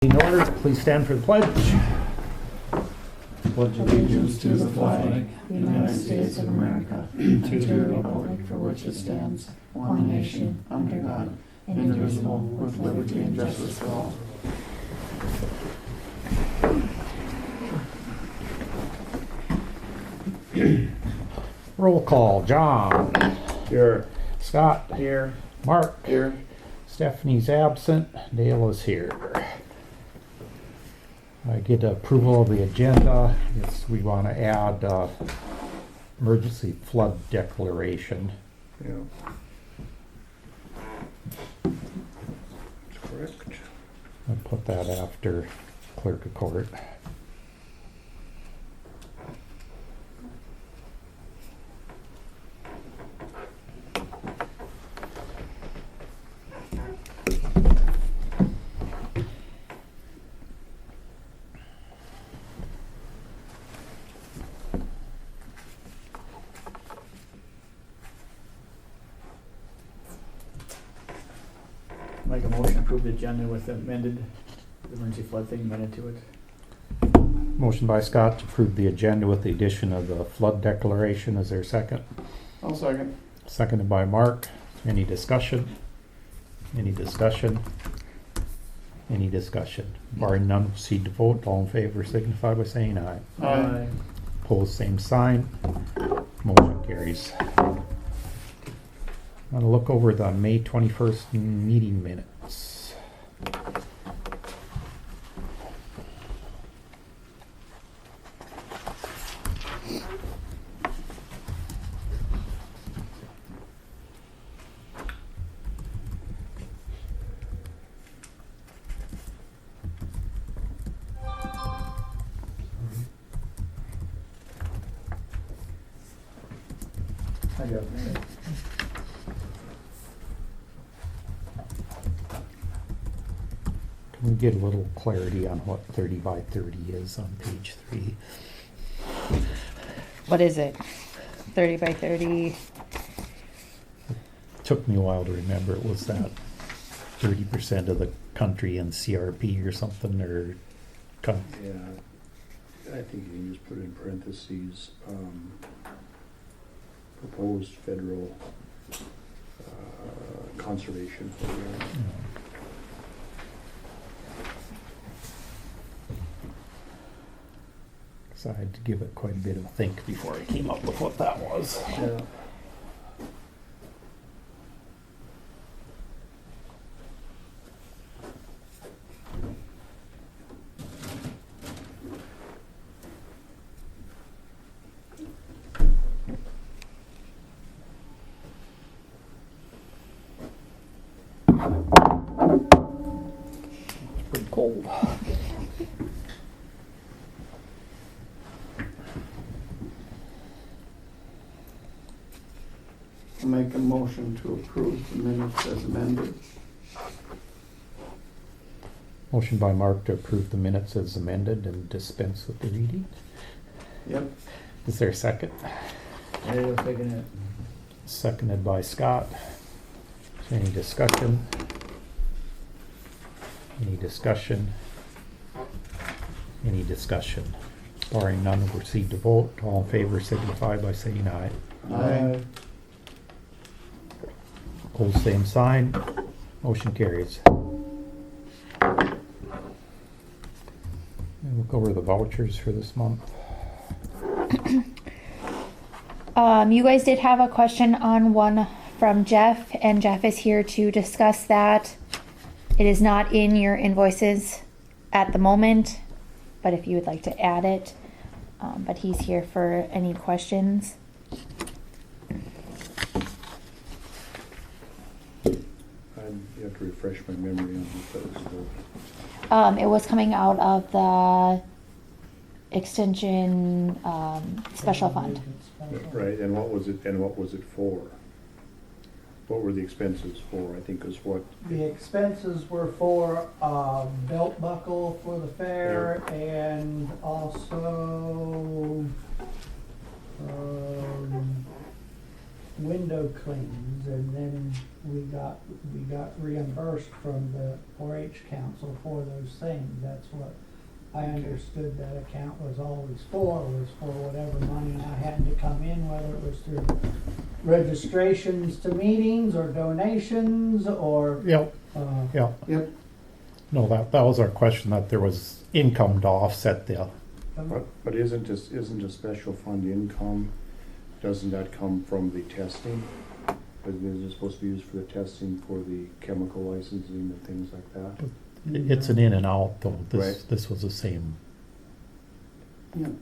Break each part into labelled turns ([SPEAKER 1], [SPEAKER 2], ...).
[SPEAKER 1] In order, please stand for the pledge.
[SPEAKER 2] Pledge allegiance to the flag, United States of America, and to the republic for which it stands, one nation, under God, indivisible, with liberty and justice for all.
[SPEAKER 1] Roll call. John.
[SPEAKER 2] Here.
[SPEAKER 1] Scott.
[SPEAKER 2] Here.
[SPEAKER 1] Mark.
[SPEAKER 2] Here.
[SPEAKER 1] Stephanie's absent. Dale is here. I get approval of the agenda. Yes, we want to add emergency flood declaration.
[SPEAKER 2] Yeah. That's correct.
[SPEAKER 1] I'll put that after clerk of court.
[SPEAKER 3] Make a motion to approve the agenda with the amended emergency flood thing amended to it.
[SPEAKER 1] Motion by Scott to approve the agenda with the addition of the flood declaration. Is there a second?
[SPEAKER 2] I'll second.
[SPEAKER 1] Seconded by Mark. Any discussion? Any discussion? Any discussion? Barring none, proceed to vote. All in favor signify by saying aye.
[SPEAKER 2] Aye.
[SPEAKER 1] Opposed, same sign. Motion carries. I'm going to look over the May 21st meeting minutes.
[SPEAKER 3] I got it.
[SPEAKER 1] Can we get a little clarity on what 30 by 30 is on page 3?
[SPEAKER 4] What is it? 30 by 30?
[SPEAKER 1] Took me a while to remember. It was that 30% of the country in CRP or something, or
[SPEAKER 5] Yeah, I think you can just put in parentheses, proposed federal conservation program.
[SPEAKER 1] So I had to give it quite a bit of think before I came up with what that was.
[SPEAKER 2] Yeah.
[SPEAKER 1] It's pretty cold.
[SPEAKER 2] I'll make a motion to approve the minutes as amended.
[SPEAKER 1] Motion by Mark to approve the minutes as amended and dispense with the reading.
[SPEAKER 2] Yep.
[SPEAKER 1] Is there a second?
[SPEAKER 3] There you go, taking it.
[SPEAKER 1] Seconded by Scott. Any discussion? Any discussion? Any discussion? Barring none, we'll proceed to vote. All in favor signify by saying aye.
[SPEAKER 2] Aye.
[SPEAKER 1] Opposed, same sign. Motion carries. And we'll go over the vouchers for this month.
[SPEAKER 4] You guys did have a question on one from Jeff, and Jeff is here to discuss that. It is not in your invoices at the moment, but if you would like to add it, but he's here for any questions.
[SPEAKER 5] You have to refresh my memory on what that was about.
[SPEAKER 4] It was coming out of the extension special fund.
[SPEAKER 5] Right, and what was it for? What were the expenses for? I think it was what?
[SPEAKER 6] The expenses were for a belt buckle for the fair and also window cleans, and then we got reimbursed from the 4-H council for those things. That's what I understood that account was always was for whatever money I had to come in, whether it was through registrations to meetings or donations or,
[SPEAKER 1] Yep, yeah.
[SPEAKER 2] Yep.
[SPEAKER 1] No, that was our question, that there was income to offset the,
[SPEAKER 5] But isn't a special fund income, doesn't that come from the testing? Isn't it supposed to be used for the testing for the chemical licensing and things like that?
[SPEAKER 1] it's an in and out though.
[SPEAKER 5] Right.
[SPEAKER 1] This was the same
[SPEAKER 2] Yep.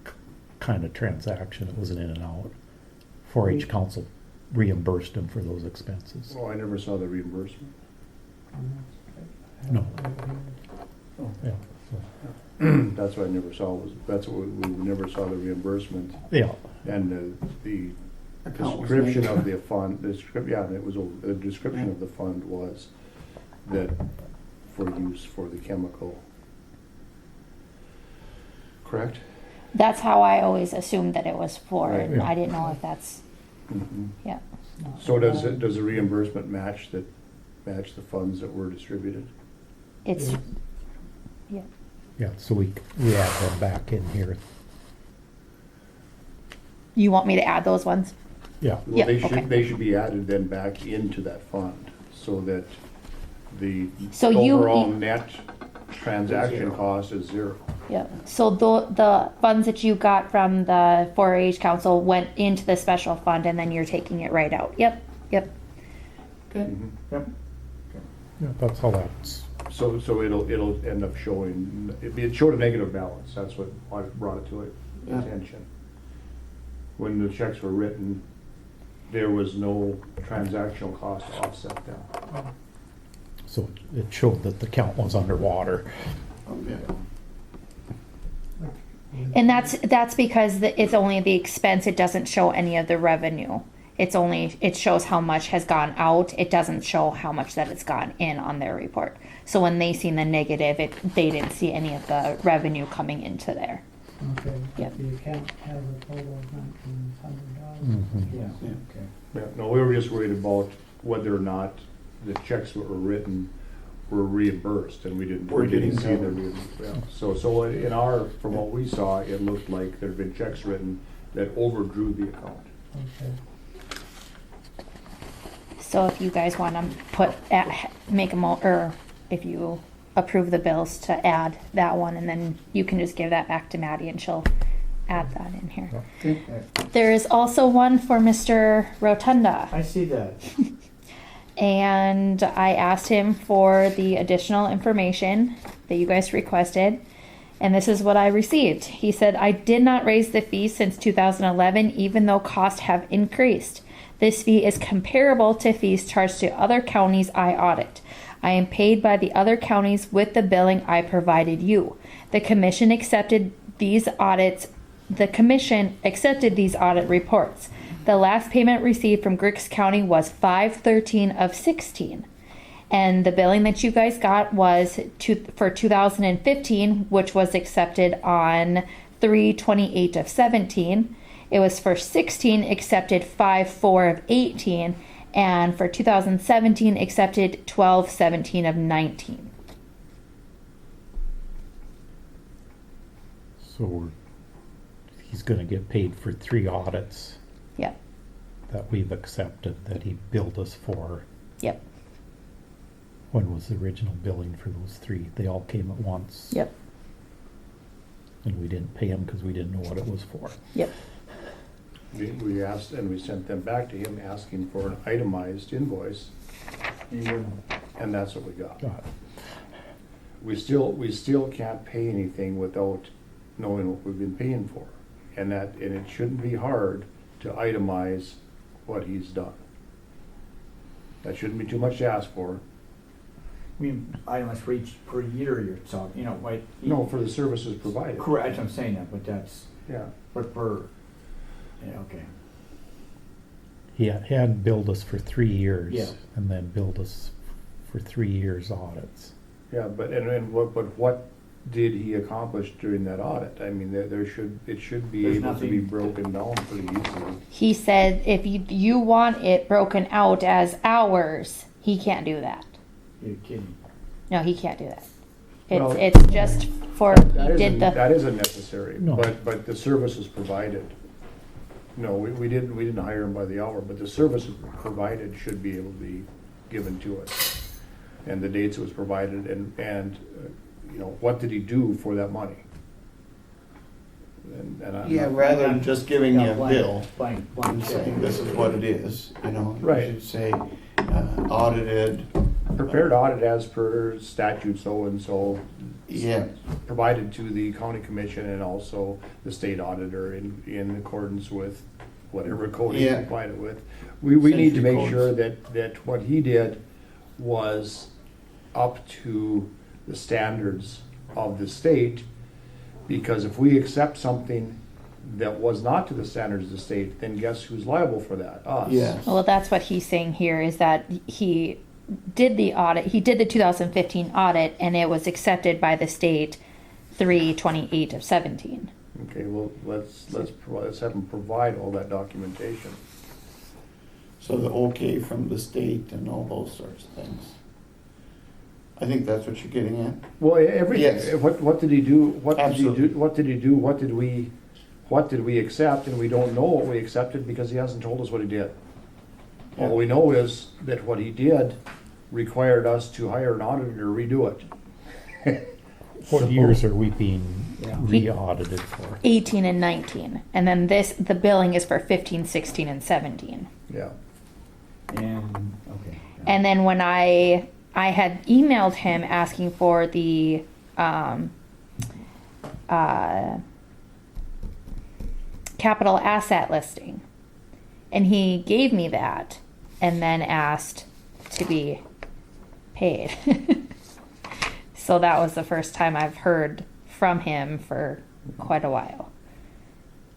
[SPEAKER 1] kind of transaction. It was an in and out. 4-H council reimbursed him for those expenses.
[SPEAKER 5] Well, I never saw the reimbursement.
[SPEAKER 1] No.
[SPEAKER 5] Oh.
[SPEAKER 1] Yeah,
[SPEAKER 5] That's what I never saw, that's what we never saw the reimbursement.
[SPEAKER 1] yeah,
[SPEAKER 5] And the
[SPEAKER 2] Account was
[SPEAKER 5] description
[SPEAKER 2] made.
[SPEAKER 5] of the fund, the description of the fund was that for use for the chemical. Correct?
[SPEAKER 4] That's how I always assumed that it was for,
[SPEAKER 5] Right.
[SPEAKER 4] and I didn't know if that's,
[SPEAKER 5] Mhm.
[SPEAKER 4] yeah.
[SPEAKER 5] So does the reimbursement match the funds that were distributed?
[SPEAKER 4] It's,
[SPEAKER 1] yeah, so we add them back in here.
[SPEAKER 4] you want me to add those ones?
[SPEAKER 1] Yeah,
[SPEAKER 5] Well,
[SPEAKER 4] Yeah,
[SPEAKER 5] they
[SPEAKER 4] okay.
[SPEAKER 5] should be added then back into that fund, so that the
[SPEAKER 4] So you-
[SPEAKER 5] overall net transaction cost is zero.
[SPEAKER 4] Yeah, so the funds that you got from the 4-H council went into the special fund and then you're taking it right out. Yep, yep.
[SPEAKER 2] Okay.
[SPEAKER 5] Mhm.
[SPEAKER 3] Yep.
[SPEAKER 1] yeah, that's how that's,
[SPEAKER 5] So it'll end up showing, it showed a negative balance, that's what brought it to
[SPEAKER 2] Yeah.
[SPEAKER 5] attention. When the checks were written, there was no transactional cost to offset them.
[SPEAKER 1] so it showed that the count was underwater.
[SPEAKER 2] Okay.
[SPEAKER 4] And that's because it's only the expense, it doesn't show any of the revenue. It shows how much has gone out, it doesn't show how much that it's gone in on their report. So when they seen the negative, they didn't see any of the revenue coming into there.
[SPEAKER 6] Okay,
[SPEAKER 4] Yep.
[SPEAKER 6] the account has a total of $1,900.
[SPEAKER 1] Mhm.
[SPEAKER 3] Yeah,
[SPEAKER 2] Yeah.
[SPEAKER 3] okay.
[SPEAKER 5] Yeah, no, we were just worried about whether or not the checks that were written were reimbursed, and we didn't see the reimbursement. Yeah. So from what we saw, it looked like there'd been checks written that overdrew the account.
[SPEAKER 6] Okay.
[SPEAKER 4] So if you guys want to or if you approve the bills to add that one, and then you can just give that back to Maddie and she'll add that in here.
[SPEAKER 2] Okay.
[SPEAKER 4] There is also one for Mr. Rotunda.
[SPEAKER 3] I see that.
[SPEAKER 4] And I asked him for the additional information that you guys requested, and this is what I received. He said, I did not raise the fee since 2011, even though costs have increased. This fee is comparable to fees charged to other counties I audit. I am paid by the other counties with the billing I provided you. The commission accepted these audit reports. The last payment received from Griggs County was 5/13 of 16. And the billing that you guys got was for 2015, which was accepted on 3/28 of 17. It was for 16 accepted 5/4 of 18. And for 2017 accepted 12/17 of 19.
[SPEAKER 1] So he's gonna get paid for 3 audits
[SPEAKER 4] Yep,
[SPEAKER 1] that we've accepted, that he billed us for.
[SPEAKER 4] yep,
[SPEAKER 1] When was the original billing for those 3? They all came at once.
[SPEAKER 4] yep,
[SPEAKER 5] And we didn't pay them because we didn't know what it was for.
[SPEAKER 4] yep.
[SPEAKER 5] We asked, and we sent them back to him asking for an itemized invoice,
[SPEAKER 3] You wouldn't.
[SPEAKER 5] and that's what we got.
[SPEAKER 1] Got it.
[SPEAKER 5] We still can't pay anything without knowing what we've been paying for. And it shouldn't be hard to itemize what he's done. That shouldn't be too much to ask for.
[SPEAKER 3] I mean, items for each, per year you're talking, right?
[SPEAKER 5] No, for the services provided.
[SPEAKER 3] Correct, that's what I'm saying that, but that's,
[SPEAKER 5] Yeah.
[SPEAKER 3] but per, yeah, okay.
[SPEAKER 1] He had billed us for 3 years.
[SPEAKER 3] Yeah.
[SPEAKER 1] And then billed us for 3 years audits.
[SPEAKER 5] Yeah, but what did he accomplish during that audit? I mean, it should be
[SPEAKER 3] There's
[SPEAKER 5] able to be
[SPEAKER 3] nothing-
[SPEAKER 5] broken down pretty easily.
[SPEAKER 4] He said if you want it broken out as hours, he can't do that.
[SPEAKER 3] You're kidding.
[SPEAKER 4] No, he can't do that.
[SPEAKER 5] Well,
[SPEAKER 4] It's just for, he did
[SPEAKER 5] That
[SPEAKER 4] the,
[SPEAKER 5] isn't necessary,
[SPEAKER 1] No.
[SPEAKER 5] but the service is provided. No, we didn't hire him by the hour, but the service provided should be able to be given to us. And the dates it was provided and you know, what did he do for that money? And I'm
[SPEAKER 2] Yeah,
[SPEAKER 5] not-
[SPEAKER 2] rather than just giving you
[SPEAKER 3] Yeah,
[SPEAKER 2] a
[SPEAKER 3] blank-
[SPEAKER 2] bill
[SPEAKER 3] Blank, blank
[SPEAKER 2] and
[SPEAKER 3] check.
[SPEAKER 2] saying this is what it is, you know.
[SPEAKER 5] Right.
[SPEAKER 2] You should say audited,
[SPEAKER 5] Prepared audit as per statute so-and-so,
[SPEAKER 2] yeah,
[SPEAKER 5] provided to the county commission and also the state auditor in accordance with whatever code he
[SPEAKER 2] Yeah.
[SPEAKER 5] provided with. We need to
[SPEAKER 2] Century
[SPEAKER 5] make
[SPEAKER 2] codes.
[SPEAKER 5] sure that what he did was up to the standards of the state, because if we accept something that was not to the standards of the state, then guess who's liable for that? Us.
[SPEAKER 2] yes.
[SPEAKER 4] well, that's what he's saying here is that he did the audit, he did the 2015 audit and it was accepted by the state 3/28 of 17.
[SPEAKER 5] Okay, well, let's have him provide all that documentation.
[SPEAKER 2] So the okay from the state and all those sorts of things. I think that's what you're getting at.
[SPEAKER 5] Well,
[SPEAKER 2] Yes.
[SPEAKER 5] what did he do? What did he
[SPEAKER 2] Absolutely.
[SPEAKER 5] do? What did he do? What did we accept? And we don't know what we accepted because he hasn't told us what he did. All we know is that what he did required us to hire an auditor to redo it.
[SPEAKER 1] What years are we being
[SPEAKER 3] Yeah.
[SPEAKER 1] re-audited for?
[SPEAKER 4] 18 and 19. And then the billing is for 15, 16, and 17.
[SPEAKER 5] Yeah.
[SPEAKER 3] And, okay.
[SPEAKER 4] And then when I had emailed him asking for the capital asset listing, and he gave me that, and then asked to be paid. So that was the first time I've heard from him for quite a while.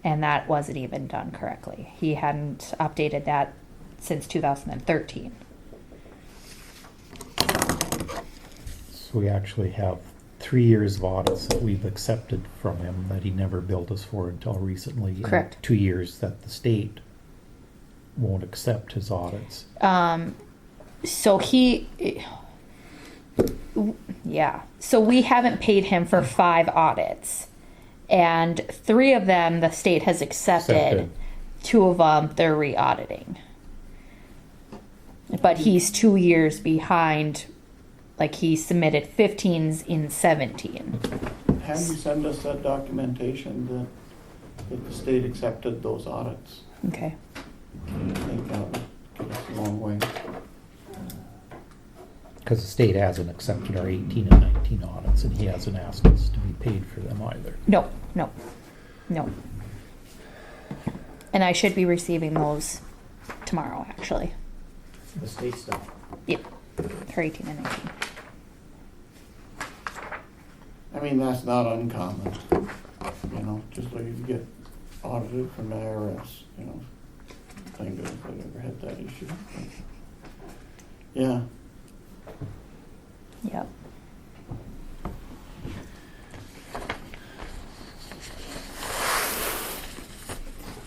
[SPEAKER 4] And that wasn't even done correctly. He hadn't updated that since 2013.
[SPEAKER 1] So we actually have 3 years of audits that we've accepted from him that he never billed us for until recently. and
[SPEAKER 4] Correct.
[SPEAKER 1] 2 years that the state won't accept his audits.
[SPEAKER 4] So so we haven't paid him for 5 audits, and 3 of them the state has accepted.
[SPEAKER 1] Accepted.
[SPEAKER 4] 2 of them they're re-auditing, but he's 2 years behind. Like he submitted 15s in 17.
[SPEAKER 2] Have you send us that documentation that the state accepted those audits?
[SPEAKER 4] Okay.
[SPEAKER 2] I think that would get us a long way.
[SPEAKER 1] Because the state hasn't accepted our 18 and 19 audits, and he hasn't asked us to be paid for them either.
[SPEAKER 4] No. And I should be receiving those tomorrow, actually.
[SPEAKER 3] The state stuff.
[SPEAKER 4] Yep, for 18 and 19.
[SPEAKER 2] I mean, that's not uncommon, you know, just like you get audited from the IRS, you know. Thank goodness I never had that issue. Yeah,
[SPEAKER 4] Yep.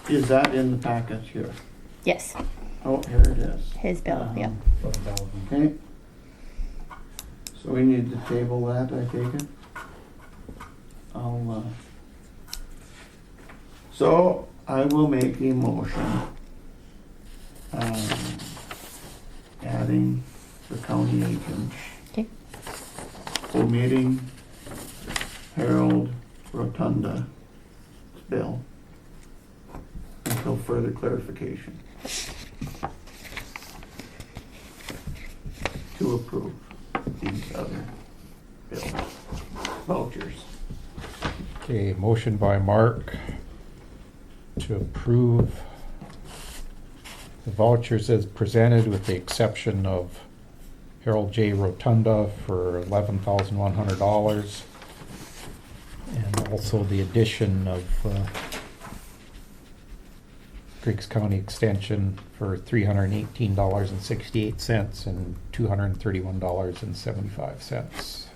[SPEAKER 2] is that in the package here?
[SPEAKER 4] Yes,
[SPEAKER 2] Oh, here it is.
[SPEAKER 4] his bill, yep.
[SPEAKER 2] Okay. So we need to table that, I take it? So I will make a motion, adding the county agent,
[SPEAKER 4] Okay.
[SPEAKER 2] omitting Harold Rotunda's bill until further clarification. To approve these other bills, vouchers.
[SPEAKER 1] Okay, motion by Mark to approve the vouchers as presented with the exception of Harold J. Rotunda for $11,100. And also the addition of Griggs County Extension for $318.68 and $231.75.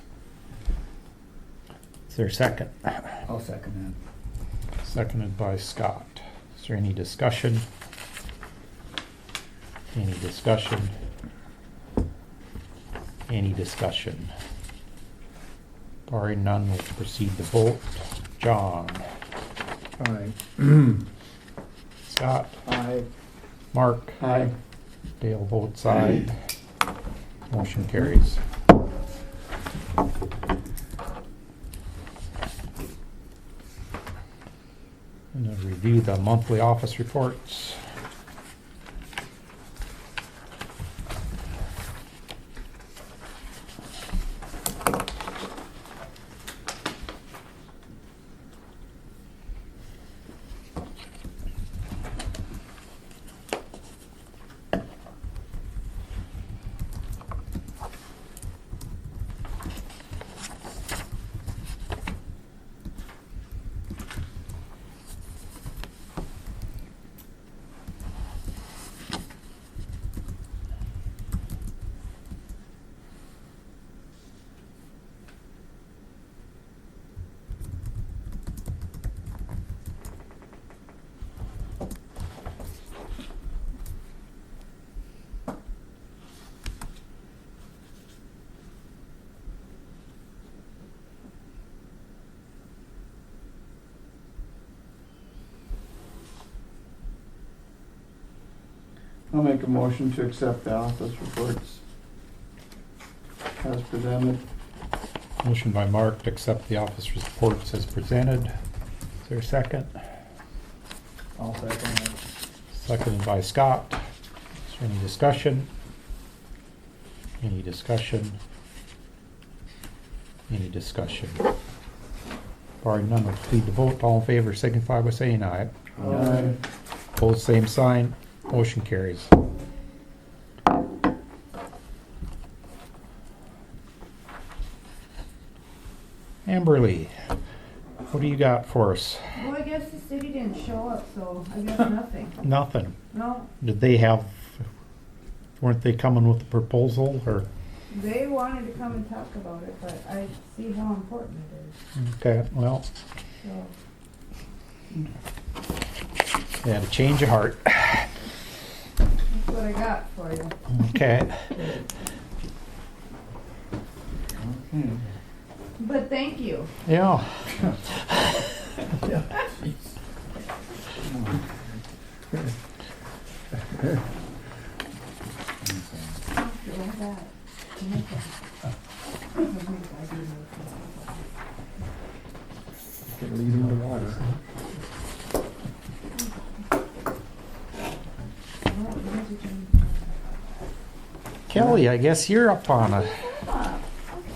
[SPEAKER 1] there a second?
[SPEAKER 3] I'll second
[SPEAKER 1] Seconded by Scott. Is there any discussion? Any discussion? Any discussion? Barring none, we'll proceed to vote. John,
[SPEAKER 5] Aye.
[SPEAKER 1] Scott,
[SPEAKER 3] that. Aye.
[SPEAKER 1] Mark,
[SPEAKER 3] Aye.
[SPEAKER 1] Dale votes aye. Motion carries. And then review the monthly office reports.
[SPEAKER 2] I'll make a motion to accept the office reports as presented.
[SPEAKER 1] Motion by Mark to accept the office reports as presented. Is there a second?
[SPEAKER 3] I'll second that.
[SPEAKER 1] Seconded by Scott. Is there any discussion? Any discussion? Any discussion? Barring none, we'll proceed to vote. All in favor signify by saying aye.
[SPEAKER 2] Aye.
[SPEAKER 1] Opposed, same sign. Motion carries. Amberly, what do you got for us?
[SPEAKER 7] Well, I guess the city didn't show up, so I guess nothing.
[SPEAKER 1] Nothing.
[SPEAKER 7] No,
[SPEAKER 1] Did they have, weren't they coming with a proposal or?
[SPEAKER 7] they wanted to come and talk about it, but I see how important it is,
[SPEAKER 1] Okay, well,
[SPEAKER 7] so.
[SPEAKER 1] they had a change of heart.
[SPEAKER 7] That's what I got for you.
[SPEAKER 1] Okay.
[SPEAKER 2] Okay.
[SPEAKER 7] But thank you.
[SPEAKER 1] Yeah.
[SPEAKER 5] Get lead in the water.
[SPEAKER 1] Kelly, I guess you're up on it.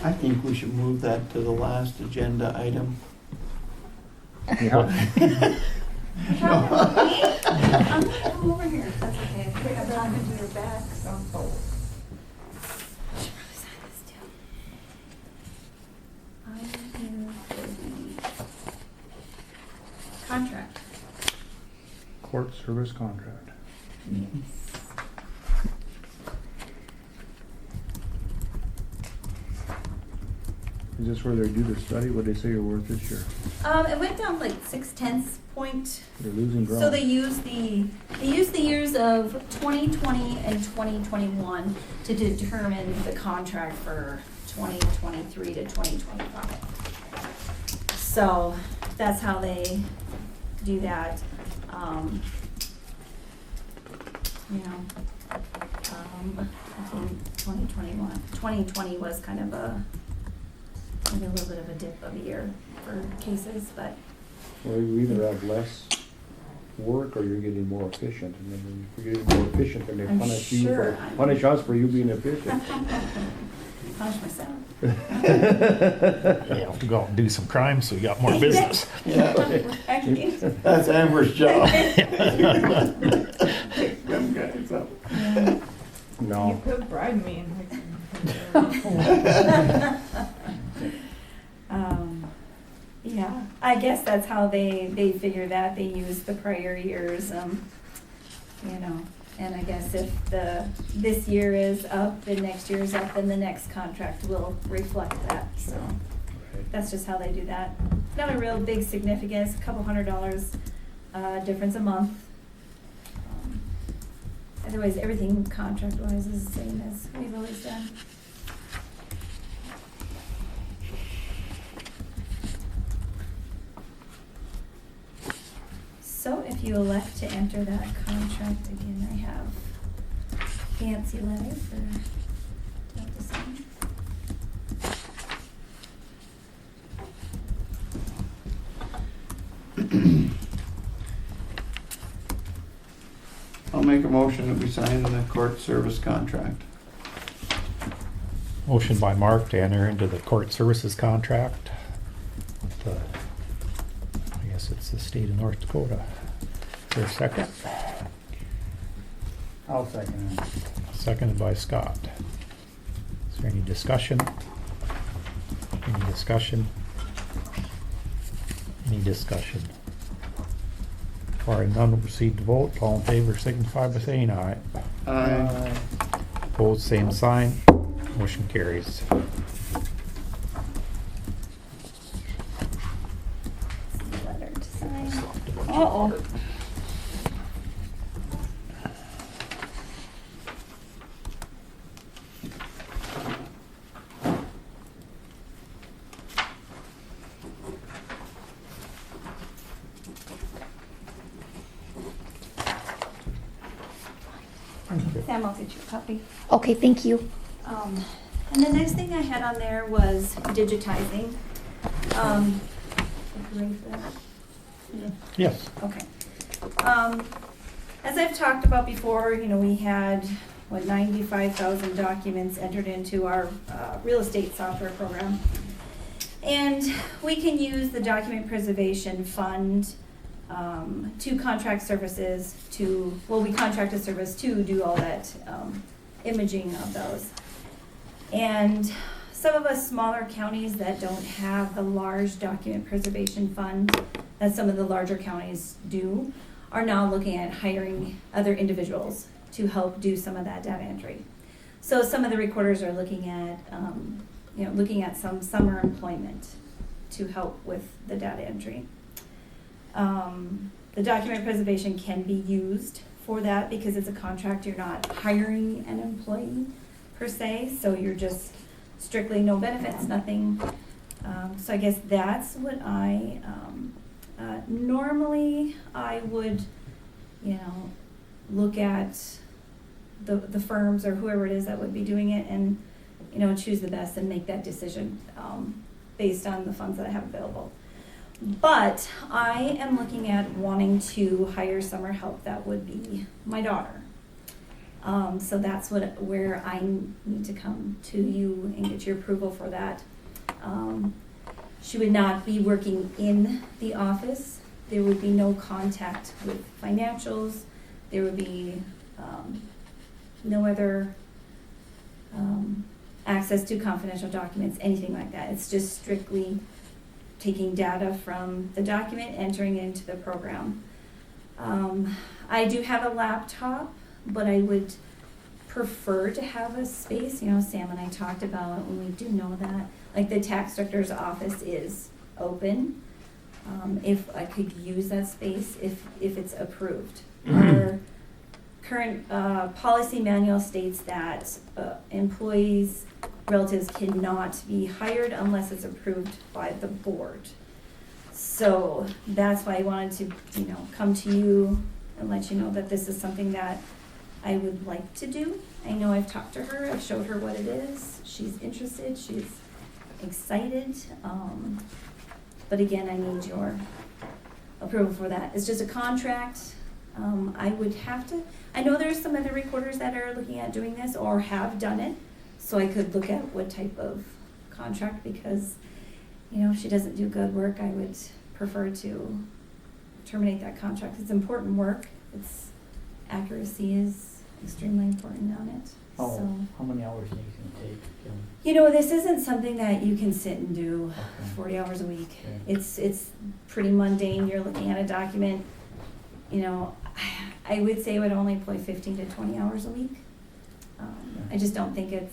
[SPEAKER 2] I think we should move that to the last agenda item.
[SPEAKER 5] Yeah.
[SPEAKER 8] Come over here, that's okay. I'm not gonna do your back, so. Sign this too. I'm here for the contract.
[SPEAKER 5] Court service contract.
[SPEAKER 8] Yes.
[SPEAKER 5] Is this where they do the study? What'd they say you're worth this year?
[SPEAKER 8] It went down like 0.6 point.
[SPEAKER 5] They're losing ground.
[SPEAKER 8] So they use the years of 2020 and 2021 to determine the contract for 2023 to 2025. So that's how they do that. I think 2020 was kind of maybe a little bit of a dip of a year for cases, but
[SPEAKER 5] Well, you either have less work or you're getting more efficient. And then if you're getting more efficient, then they
[SPEAKER 8] I'm
[SPEAKER 5] punish you
[SPEAKER 8] sure
[SPEAKER 5] for,
[SPEAKER 8] I'm-
[SPEAKER 5] punish us for you being efficient.
[SPEAKER 8] punish myself.
[SPEAKER 1] You have to go out and do some crime, so you got more business.
[SPEAKER 2] Yeah,
[SPEAKER 8] Right.
[SPEAKER 2] that's Amber's job. Them guys up.
[SPEAKER 7] You
[SPEAKER 5] No.
[SPEAKER 7] could bribe me and make some.
[SPEAKER 8] Yeah, I guess that's how they figure that. They use the prior years, and I guess if this year is up, then next year is up, then the next contract will reflect that, so.
[SPEAKER 5] Right.
[SPEAKER 8] that's just how they do that. Not a real big significance, a couple $100 difference a month. Otherwise, everything contract-wise is the same as we've always done. So if you elect to enter that contract, again, I have fancy letter for Deb to sign.
[SPEAKER 2] I'll make a motion that we sign the court service contract.
[SPEAKER 1] Motion by Mark to enter into the court services contract with the, I guess it's the state of North Dakota. Is there a second?
[SPEAKER 3] I'll second it.
[SPEAKER 1] Seconded by Scott. Is there any discussion? Any discussion? Any discussion? Barring none, we'll proceed to vote. All in favor signify by saying aye.
[SPEAKER 2] Aye.
[SPEAKER 1] Opposed, same sign. Motion carries.
[SPEAKER 8] Letter to sign. Uh-oh.
[SPEAKER 1] Thank you.
[SPEAKER 8] Sam, I'll get you a copy.
[SPEAKER 4] Okay, thank you.
[SPEAKER 8] And the next thing I had on there was digitizing. If you're ready for that?
[SPEAKER 1] Yes.
[SPEAKER 8] Okay. As I've talked about before, we had, 95,000 documents entered into our real estate software program. And we can use the document preservation fund to contract services we contract a service to do all that imaging of those. And some of us smaller counties that don't have the large document preservation fund that some of the larger counties do are now looking at hiring other individuals to help do some of that data entry. So some of the recorders are looking at some summer employment to help with the data entry. The document preservation can be used for that because it's a contract. You're not hiring an employee per se, so you're just strictly no benefits, nothing. So I guess that's what I normally I would, look at the firms or whoever it is that would be doing it and choose the best and make that decision based on the funds that I have available. But I am looking at wanting to hire summer help. That would be my daughter. So that's where I need to come to you and get your approval for that. She would not be working in the office. There would be no contact with financials. There would be no other access to confidential documents, anything like that. It's just strictly taking data from the document, entering it into the program. I do have a laptop, but I would prefer to have a space. Sam and I talked about, and we do know that, like the tax director's office is open. If I could use that space, if it's approved. Our current policy manual states that employees, relatives cannot be hired unless it's approved by the board. So that's why I wanted to, come to you and let you know that this is something that I would like to do. I know I've talked to her, I've showed her what it is. She's interested, she's excited. But again, I need your approval for that. It's just a contract. I would have to, I know there's some other recorders that are looking at doing this or have done it. So I could look at what type of contract because, if she doesn't do good work, I would prefer to terminate that contract. It's important work. Accuracy is extremely important on it. So,
[SPEAKER 3] How many hours do you think it can take?
[SPEAKER 8] This isn't something that you can sit and do 40 hours a week.
[SPEAKER 3] Okay.
[SPEAKER 8] It's pretty mundane. You're looking at a document, I would say it would only employ 15 to 20 hours a week. I just don't think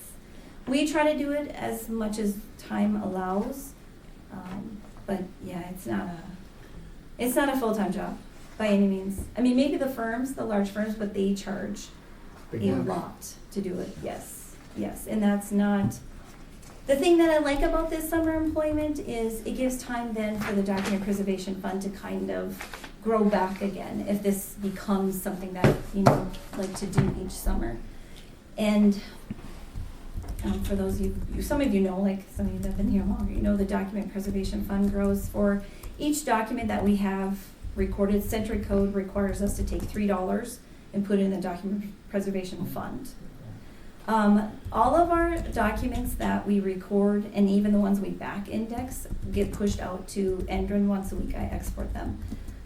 [SPEAKER 8] we try to do it as much as time allows, But yeah, it's not a full-time job by any means. I mean, maybe the firms, the large firms, but they charge
[SPEAKER 3] Big
[SPEAKER 8] a
[SPEAKER 3] bucks.
[SPEAKER 8] lot to do it, yes, yes, and that's not, the thing that I like about this summer employment is it gives time then for the document preservation fund to kind of grow back again, if this becomes something that, like to do each summer. And, for those of you, some of you know, like some of you that have been here longer, the document preservation fund grows for each document that we have recorded. Century Code requires us to take $3 and put it in the document preservation fund. All of our documents that we record, and even the ones we back index, get pushed out to Endron once a week. I export them.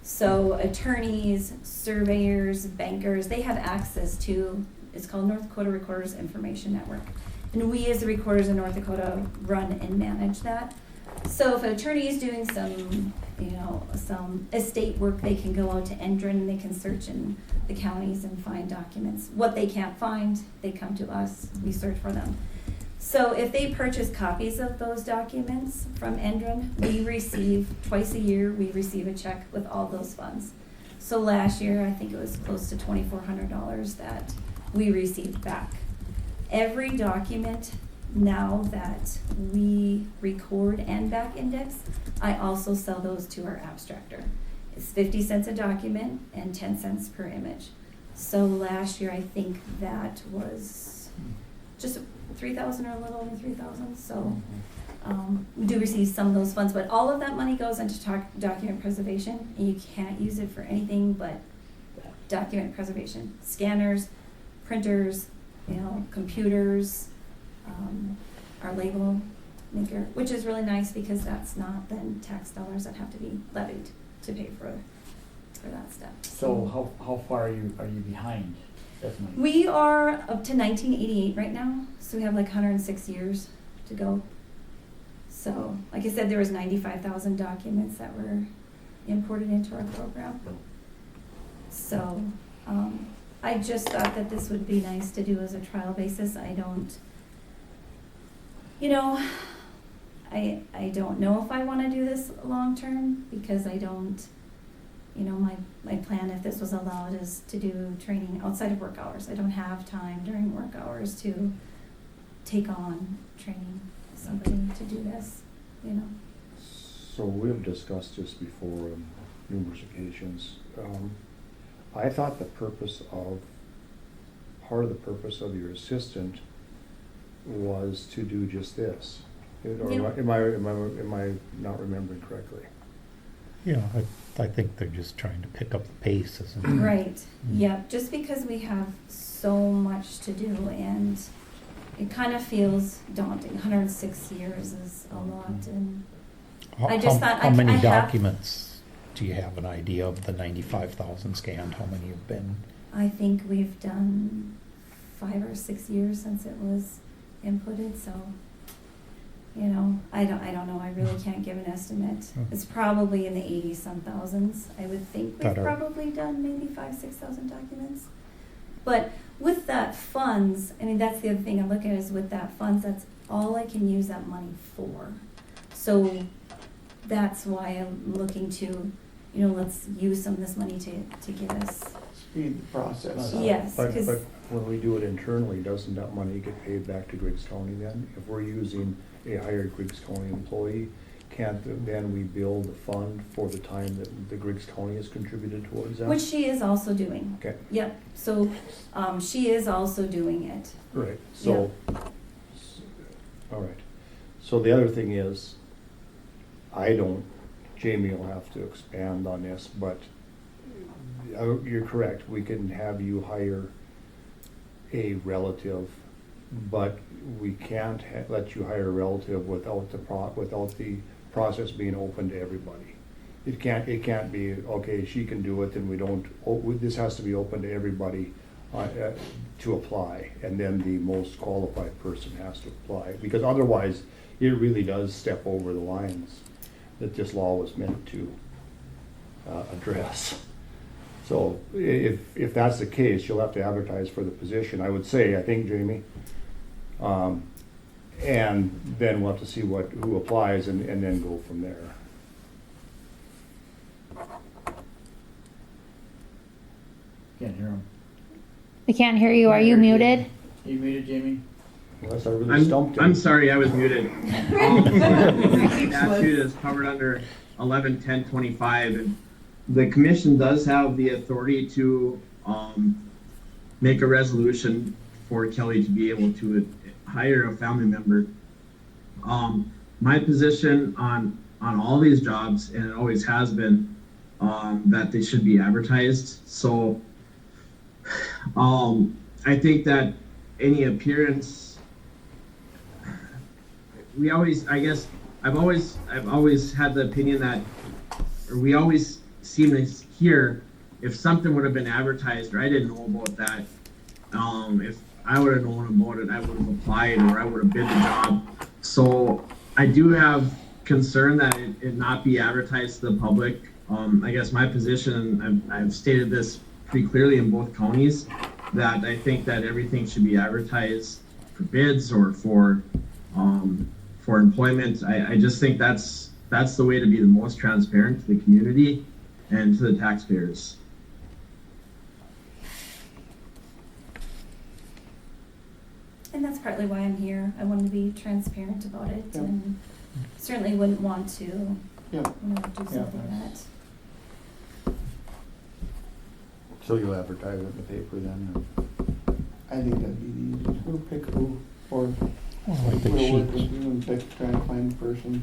[SPEAKER 8] So attorneys, surveyors, bankers, they have access to, it's called North Dakota Recorders Information Network. And we as the recorders in North Dakota run and manage that. So if an attorney is doing some estate work, they can go out to Endron and they can search in the counties and find documents. What they can't find, they come to us, we search for them. So if they purchase copies of those documents from Endron, we receive, twice a year, we receive a check with all those funds. So last year, I think it was close to $2,400 that we received back. Every document now that we record and back index, I also sell those to our abstractor. It's 50 cents a document and 10 cents per image. So last year, I think that was just 3,000 or a little over 3,000. So we do receive some of those funds, but all of that money goes into document preservation, and you can't use it for anything but document preservation. Scanners, printers, computers, our label maker, which is really nice because that's not then tax dollars that have to be levied to pay for that stuff.
[SPEAKER 3] So how far are you behind? Definitely.
[SPEAKER 8] We are up to 1988 right now, so we have like 106 years to go. So, like I said, there was 95,000 documents that were imported into our program. So, I just thought that this would be nice to do as a trial basis. I don't know if I want to do this long term because I don't, my plan, if this was allowed, is to do training outside of work hours. I don't have time during work hours to take on training somebody to do this,
[SPEAKER 5] So we've discussed this before on numerous occasions. I thought part of the purpose of your assistant was to do just this. Or am I not remembering correctly?
[SPEAKER 1] Yeah, I think they're just trying to pick up the pace, isn't it?
[SPEAKER 8] Right, yeah, just because we have so much to do and it kind of feels daunting. 106 years is a lot, and I just thought
[SPEAKER 1] How many
[SPEAKER 8] I have-
[SPEAKER 1] documents do you have an idea of the 95,000 scanned? How many have been?
[SPEAKER 8] I think we've done 5 or 6 years since it was inputted, so, I don't know, I really can't give an estimate. It's probably in the 80-some thousands. I would think we've probably done maybe 5,000-6,000 documents. But with that funds, that's the other thing I'm looking at is with that funds, that's all I can use that money for. So that's why I'm looking to, let's use some of this money to give us.
[SPEAKER 3] Speed the process.
[SPEAKER 8] Yes,
[SPEAKER 5] But
[SPEAKER 8] 'cause
[SPEAKER 5] when we do it internally, doesn't that money get paid back to Griggs County then? If we're using a hired Griggs County employee, can't then we build a fund for the time that the Griggs County has contributed towards that?
[SPEAKER 8] which she is also doing.
[SPEAKER 5] Okay,
[SPEAKER 8] Yep, so, she is also doing it.
[SPEAKER 5] right, so, all right. So the other thing is, Jamie will have to expand on this, but you're correct, we can have you hire a relative, but we can't let you hire a relative without the process being open to everybody. It can't be, okay, she can do it, and this has to be open to everybody to apply, and then the most qualified person has to apply, because otherwise, it really does step over the lines that this law was meant to address. So if that's the case, you'll have to advertise for the position. I would say, I think, Jamie, And then we'll have to see who applies and then go from there.
[SPEAKER 3] Can't hear him.
[SPEAKER 4] We can't hear you. Are you muted?
[SPEAKER 3] You muted, Jamie?
[SPEAKER 5] Unless I really stumped
[SPEAKER 9] I'm
[SPEAKER 5] him.
[SPEAKER 9] sorry, I was muted. The statute is covered under 11-10-25, and the commission does have the authority to make a resolution for Kelly to be able to hire a family member. My position on all these jobs, and it always has been, that they should be advertised. So I think that any appearance, I've always had the opinion that, or we always seem to hear, if something would have been advertised or I didn't know about that, if I would have known about it, I would have applied or I would have bid the job. So I do have concern that it not be advertised to the public. I guess my position, I've stated this pretty clearly in both counties, that I think that everything should be advertised for bids or for employment. I just think that's the way to be the most transparent to the community and to the taxpayers.
[SPEAKER 8] And that's partly why I'm here. I want to be transparent about it,
[SPEAKER 2] Yeah.
[SPEAKER 8] and certainly wouldn't want to, do
[SPEAKER 2] Yeah.
[SPEAKER 8] something that.
[SPEAKER 5] So you'll advertise it in the paper then?
[SPEAKER 2] I think that'd be the easiest. We'll pick who, or
[SPEAKER 1] Well, like the
[SPEAKER 2] we'll work with
[SPEAKER 1] sheet.
[SPEAKER 2] you and pick, try and find the person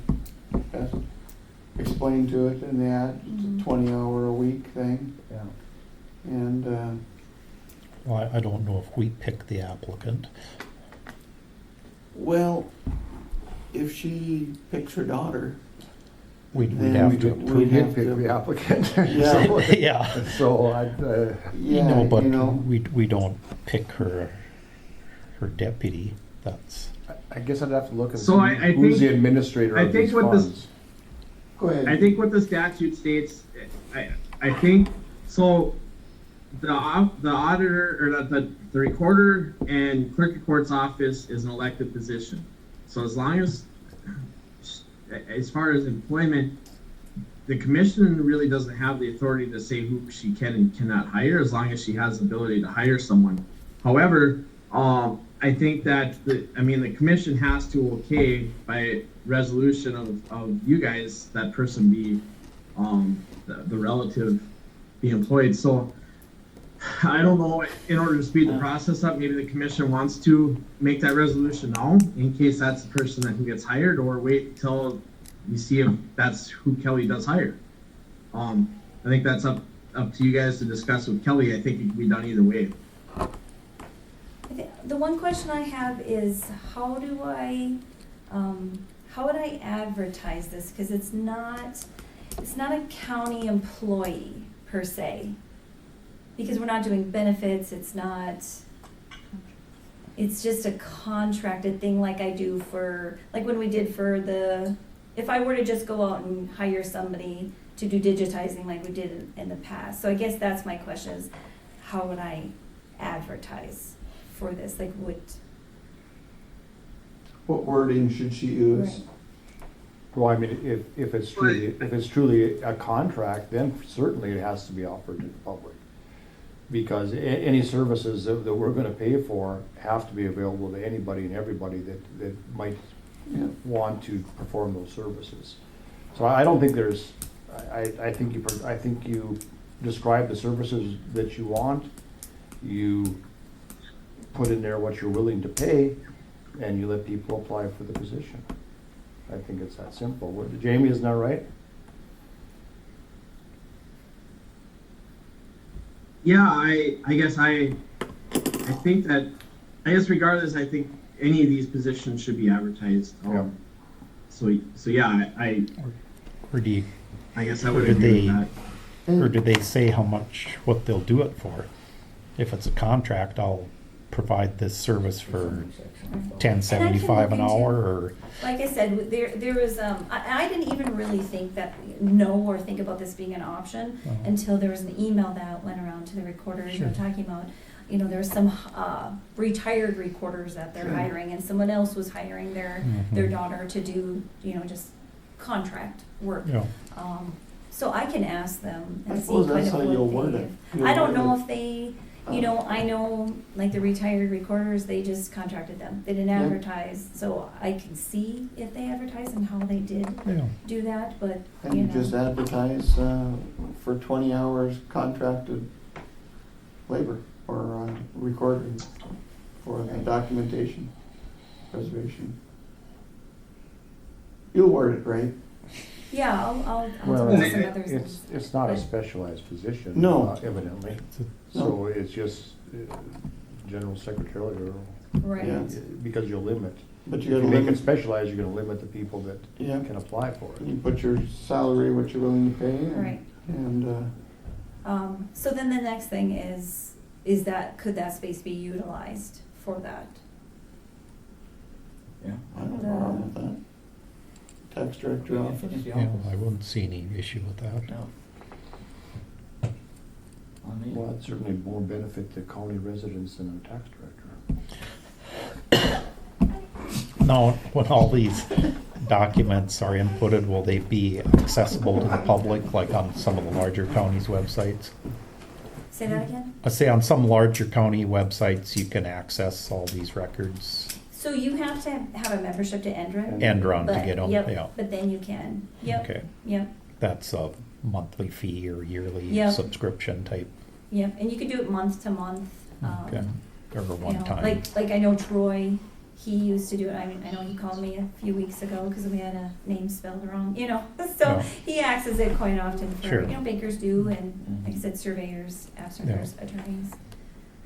[SPEAKER 2] best. Explain to it in the ad, it's
[SPEAKER 8] Mhm.
[SPEAKER 2] a 20-hour-a-week thing,
[SPEAKER 5] Yeah.
[SPEAKER 2] and,
[SPEAKER 1] Well, I don't know if we pick the applicant.
[SPEAKER 2] well, if she picks her daughter,
[SPEAKER 1] We'd
[SPEAKER 2] Then
[SPEAKER 1] have
[SPEAKER 2] we
[SPEAKER 1] to
[SPEAKER 2] do-
[SPEAKER 1] approve.
[SPEAKER 2] we'd
[SPEAKER 5] We did
[SPEAKER 2] have
[SPEAKER 5] pick
[SPEAKER 2] to-
[SPEAKER 5] the applicant.
[SPEAKER 2] Yeah.
[SPEAKER 5] So-
[SPEAKER 1] Yeah.
[SPEAKER 5] So I'd,
[SPEAKER 1] You know,
[SPEAKER 2] yeah,
[SPEAKER 1] but
[SPEAKER 2] you know,
[SPEAKER 1] we don't pick her deputy. That's,
[SPEAKER 5] I guess I'd have to look at
[SPEAKER 9] So I
[SPEAKER 5] who's
[SPEAKER 9] think-
[SPEAKER 5] the administrator
[SPEAKER 9] I
[SPEAKER 5] of
[SPEAKER 9] think
[SPEAKER 5] these
[SPEAKER 9] what this-
[SPEAKER 5] funds.
[SPEAKER 2] go ahead.
[SPEAKER 9] I think what the statute states, I think, so the auditor, or the recorder and clerk of court's office is an elected position. So as long as far as employment, the commission really doesn't have the authority to say who she can and cannot hire, as long as she has the ability to hire someone. However, I think that the commission has to okay by resolution of you guys, that person be, the relative be employed. So I don't know, in order to speed the process up, maybe the commission wants to make that resolution now in case that's the person who gets hired, or wait till you see if that's who Kelly does hire. I think that's up to you guys to discuss with Kelly. I think it can be done either way.
[SPEAKER 8] The one question I have is, how would I advertise this? Because it's not a county employee per se. Because we're not doing benefits, it's just a contracted thing like I do for, like when we did for if I were to just go out and hire somebody to do digitizing like we did in the past. So I guess that's my question is, how would I advertise for this? Like
[SPEAKER 2] What wording should she use?
[SPEAKER 8] Right.
[SPEAKER 5] Well, I mean, if it's truly a contract, then certainly it has to be offered to the public. Because any services that we're gonna pay for have to be available to anybody and everybody that might want to perform those services. So I don't think there's, I think you describe the services that you want, you put in there what you're willing to pay, and you let people apply for the position. I think it's that simple. Jamie, isn't that right?
[SPEAKER 9] Yeah, I guess think that, regardless, I think any of these positions should be advertised.
[SPEAKER 5] Yeah.
[SPEAKER 9] So yeah,
[SPEAKER 1] or do you,
[SPEAKER 9] I guess I
[SPEAKER 1] or
[SPEAKER 9] would
[SPEAKER 1] did
[SPEAKER 9] agree
[SPEAKER 1] they,
[SPEAKER 9] with that.
[SPEAKER 1] or do they say what they'll do it for? If it's a contract, I'll provide this service for $10.75 an hour, or
[SPEAKER 8] like I said, there was, I didn't even really think or think about this being an option
[SPEAKER 1] Uh-huh.
[SPEAKER 8] until there was an email that went around to the recorders,
[SPEAKER 1] Sure.
[SPEAKER 8] talking about, there's some retired recorders that they're
[SPEAKER 2] Sure.
[SPEAKER 8] hiring, and someone else was hiring their
[SPEAKER 1] Mhm.
[SPEAKER 8] daughter to do, just contract work.
[SPEAKER 1] Yeah.
[SPEAKER 8] So I can ask them
[SPEAKER 2] I
[SPEAKER 8] and see
[SPEAKER 2] suppose
[SPEAKER 8] kind
[SPEAKER 2] that's
[SPEAKER 8] of
[SPEAKER 2] how
[SPEAKER 8] what
[SPEAKER 2] you'll word
[SPEAKER 8] they.
[SPEAKER 2] it. You'll
[SPEAKER 8] I don't
[SPEAKER 2] word
[SPEAKER 8] know
[SPEAKER 2] it.
[SPEAKER 8] if they, I know like the retired recorders, they just contracted them. They didn't
[SPEAKER 2] Yeah.
[SPEAKER 8] advertise, so I can see if they advertise and how they did
[SPEAKER 1] Yeah.
[SPEAKER 8] do that, but,
[SPEAKER 2] And you just advertise for 20 hours contracted labor or recording for the documentation, preservation. You'll word it right.
[SPEAKER 8] Yeah, I'll
[SPEAKER 5] Well,
[SPEAKER 8] talk to some others.
[SPEAKER 5] it's not a
[SPEAKER 8] But-
[SPEAKER 5] specialized position.
[SPEAKER 2] No.
[SPEAKER 5] Evidently.
[SPEAKER 2] No.
[SPEAKER 5] So it's just general secretarial,
[SPEAKER 8] Right.
[SPEAKER 2] Yeah.
[SPEAKER 5] because you'll limit.
[SPEAKER 2] But
[SPEAKER 5] If
[SPEAKER 2] you
[SPEAKER 5] you
[SPEAKER 2] gotta
[SPEAKER 5] make it
[SPEAKER 2] limit,
[SPEAKER 5] specialized, you're gonna limit the people that
[SPEAKER 2] yeah,
[SPEAKER 5] can apply for it.
[SPEAKER 2] you put your salary, what you're willing to pay.
[SPEAKER 8] Right.
[SPEAKER 2] And,
[SPEAKER 8] So then the next thing is could that space be utilized for that?
[SPEAKER 3] Yeah.
[SPEAKER 2] I don't have a problem with that. Tax director office.
[SPEAKER 1] Yeah, I wouldn't see any issue with that.
[SPEAKER 3] No. On me.
[SPEAKER 5] Well, that'd certainly more benefit the county residents than the tax director.
[SPEAKER 1] Now, when all these documents are inputted, will they be accessible to the public, like on some of the larger counties' websites?
[SPEAKER 8] Say that again?
[SPEAKER 1] I say on some larger county websites, you can access all these records.
[SPEAKER 8] So you have to have a membership to Enron?
[SPEAKER 1] Enron to
[SPEAKER 8] But-
[SPEAKER 1] get them,
[SPEAKER 8] yep,
[SPEAKER 1] yeah.
[SPEAKER 8] But then you can. Yep.
[SPEAKER 1] Okay,
[SPEAKER 8] Yep.
[SPEAKER 1] that's a monthly fee or yearly
[SPEAKER 8] Yep.
[SPEAKER 1] subscription type,
[SPEAKER 8] Yep. And you can do it month to month.
[SPEAKER 1] okay, or one time.
[SPEAKER 8] Like I know Troy, he used to do it. I mean, I know he called me a few weeks ago because we had a name spelled wrong, So
[SPEAKER 1] Yeah.
[SPEAKER 8] he accesses it quite often for,
[SPEAKER 1] Sure.
[SPEAKER 8] bakers do, and like I said, surveyors, absent
[SPEAKER 1] Yeah.
[SPEAKER 8] attorneys.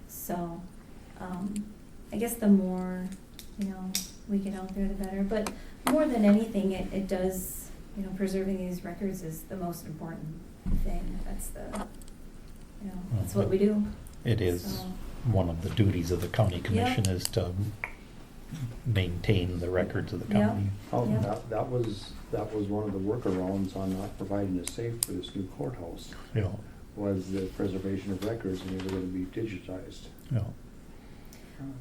[SPEAKER 8] So, I guess the more, we get out there, the better. But more than anything, it does, preserving these records is the most important thing. That's that's what we do.
[SPEAKER 1] It is
[SPEAKER 8] So-
[SPEAKER 1] one of the duties of the county commission is to maintain the records of the
[SPEAKER 8] Yeah.
[SPEAKER 1] county.
[SPEAKER 5] Oh,
[SPEAKER 8] Yeah.
[SPEAKER 5] that was one of the workarounds on not providing a safe for this new courthouse,
[SPEAKER 1] Yeah,
[SPEAKER 5] was the preservation of records, and they were gonna be digitized.
[SPEAKER 1] yeah.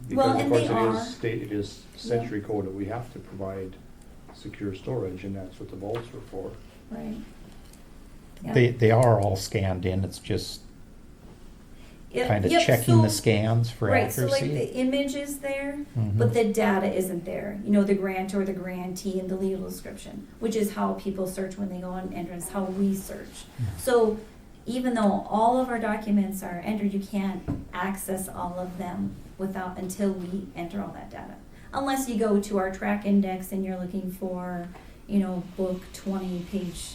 [SPEAKER 5] Because of
[SPEAKER 8] and
[SPEAKER 5] course
[SPEAKER 8] they
[SPEAKER 5] it
[SPEAKER 8] are.
[SPEAKER 5] is it is century code that we have to provide secure storage, and that's what the vaults were for.
[SPEAKER 8] Right. Yeah.
[SPEAKER 1] They are all scanned in, it's just
[SPEAKER 8] Yep,
[SPEAKER 1] kind of
[SPEAKER 8] yep,
[SPEAKER 1] checking the
[SPEAKER 8] so-
[SPEAKER 1] scans for
[SPEAKER 8] Right, so like
[SPEAKER 1] accuracy.
[SPEAKER 8] the image is there,
[SPEAKER 1] Mhm.
[SPEAKER 8] but the data isn't there. The grant or the grantee and the legal description, which is how people search when they go on entrance, how we search.
[SPEAKER 1] Mhm.
[SPEAKER 8] So even though all of our documents are entered, you can't access all of them until we enter all that data. Unless you go to our track index and you're looking for, book 20, page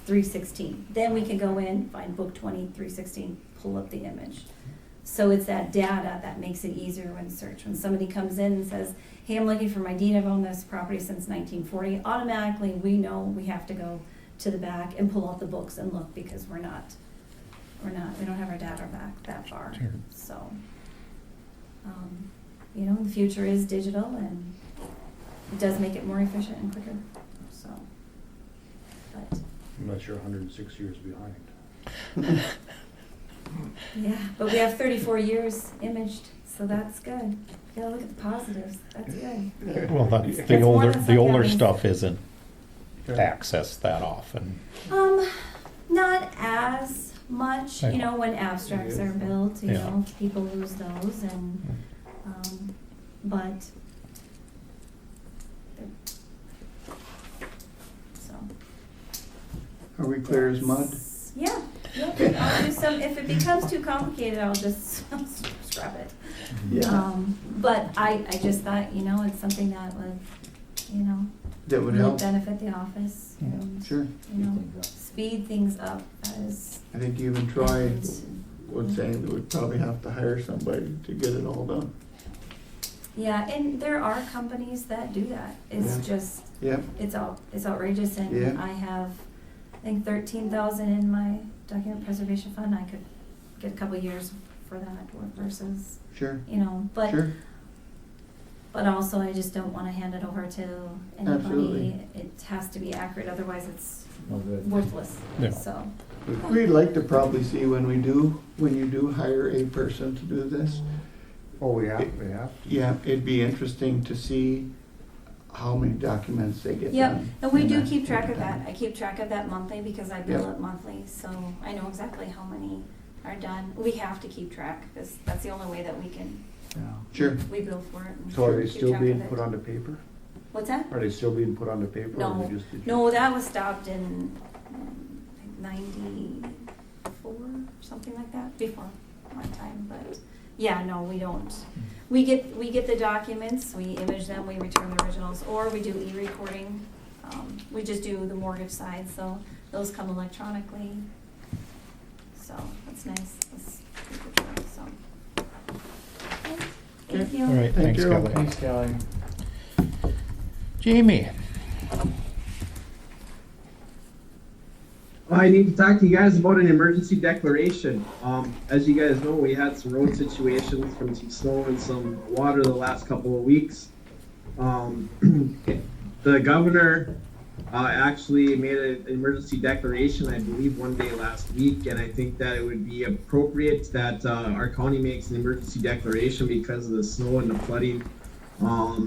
[SPEAKER 8] 316. Then we can go in, find book 20, 316, pull up the image. So it's that data that makes it easier when search. When somebody comes in and says, hey, I'm looking for my deed, I've owned this property since 1940, automatically we know we have to go to the back and pull out the books and look, because we don't have our data back that far.
[SPEAKER 1] Sure.
[SPEAKER 8] So, the future is digital, and it does make it more efficient and quicker, so. But,
[SPEAKER 5] Unless you're 106 years behind.
[SPEAKER 8] yeah, but we have 34 years imaged, so that's good. You gotta look at the positives, that's good.
[SPEAKER 1] Well, that's
[SPEAKER 8] It's
[SPEAKER 1] the
[SPEAKER 8] more
[SPEAKER 1] older,
[SPEAKER 8] than
[SPEAKER 1] the older
[SPEAKER 8] some
[SPEAKER 1] stuff isn't
[SPEAKER 5] Yeah.
[SPEAKER 1] accessed that often.
[SPEAKER 8] Not as much,
[SPEAKER 1] Yeah.
[SPEAKER 8] when abstracts are built,
[SPEAKER 1] Yeah.
[SPEAKER 8] people lose those, and, but, so.
[SPEAKER 2] Are we clear as mud?
[SPEAKER 8] Yeah, yep, I'll do some, if it becomes too complicated, I'll just scrap it. But I just thought, it's something that would,
[SPEAKER 2] That would
[SPEAKER 8] really
[SPEAKER 2] help.
[SPEAKER 8] benefit the office, and,
[SPEAKER 2] Sure.
[SPEAKER 8] speed things up, as.
[SPEAKER 2] I think even Troy was saying that we'd probably have to hire somebody to get it all done.
[SPEAKER 8] Yeah, and there are companies that do that. It's
[SPEAKER 2] Yeah.
[SPEAKER 8] just,
[SPEAKER 2] Yep.
[SPEAKER 8] it's outrageous, and
[SPEAKER 2] Yeah.
[SPEAKER 8] I have, I think, 13,000 in my document preservation fund. I could get a couple of years for that versus,
[SPEAKER 2] Sure.
[SPEAKER 8] but,
[SPEAKER 2] Sure.
[SPEAKER 8] but also I just don't wanna hand it over to anybody.
[SPEAKER 2] Absolutely.
[SPEAKER 8] It has to be accurate, otherwise it's
[SPEAKER 3] No good.
[SPEAKER 8] worthless,
[SPEAKER 1] Yeah.
[SPEAKER 8] so.
[SPEAKER 2] We'd like to probably see when you do hire a person to do this.
[SPEAKER 5] Oh, we have to.
[SPEAKER 2] Yeah, it'd be interesting to see how many documents they get
[SPEAKER 8] Yep,
[SPEAKER 2] done.
[SPEAKER 8] and we
[SPEAKER 2] in
[SPEAKER 8] do
[SPEAKER 2] that
[SPEAKER 8] keep track of
[SPEAKER 2] time.
[SPEAKER 8] that. I keep track of that monthly because I bill
[SPEAKER 2] Yep.
[SPEAKER 8] it monthly, so I know exactly how many are done. We have to keep track, because that's the only way that we can,
[SPEAKER 3] Yeah.
[SPEAKER 2] Sure.
[SPEAKER 8] we bill for it. And
[SPEAKER 5] So are they
[SPEAKER 8] keep
[SPEAKER 5] still
[SPEAKER 8] track
[SPEAKER 5] being
[SPEAKER 8] of
[SPEAKER 5] put
[SPEAKER 8] it.
[SPEAKER 5] onto paper?
[SPEAKER 8] What's that?
[SPEAKER 5] Are they still being put onto paper? or
[SPEAKER 8] No,
[SPEAKER 5] they just did-
[SPEAKER 8] no, that was stopped in I think 94, something like that, before my time, but yeah, no, we don't. We get the documents, we image them, we return the originals, or we do e-recording. We just do the mortgage side, so those come electronically. So that's nice, that's keep the track, so. Thank you.
[SPEAKER 1] All right,
[SPEAKER 2] Thank
[SPEAKER 1] thanks,
[SPEAKER 2] you.
[SPEAKER 1] Kelly.
[SPEAKER 3] Thanks, Kelly.
[SPEAKER 1] Jamie,
[SPEAKER 9] I need to talk to you guys about an emergency declaration. As you guys know, we had some road situations from some snow and some water the last couple of weeks. The governor actually made an emergency declaration, I believe, one day last week, and I think that it would be appropriate that our county makes an emergency declaration because of the snow and the flooding,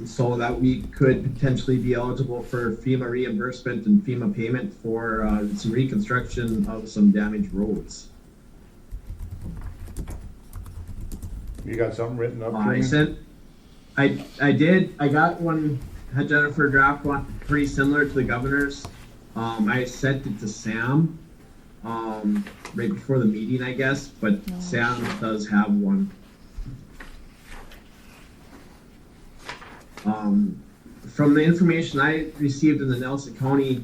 [SPEAKER 9] so that we could potentially be eligible for FEMA reimbursement and FEMA payment for some reconstruction of some damaged roads.
[SPEAKER 5] You got something written up?
[SPEAKER 9] I did. I got one. Had Jennifer draft one pretty similar to the governor's. I sent it to Sam right before the meeting, I guess, but Sam does have one. From the information I received in the Nelson County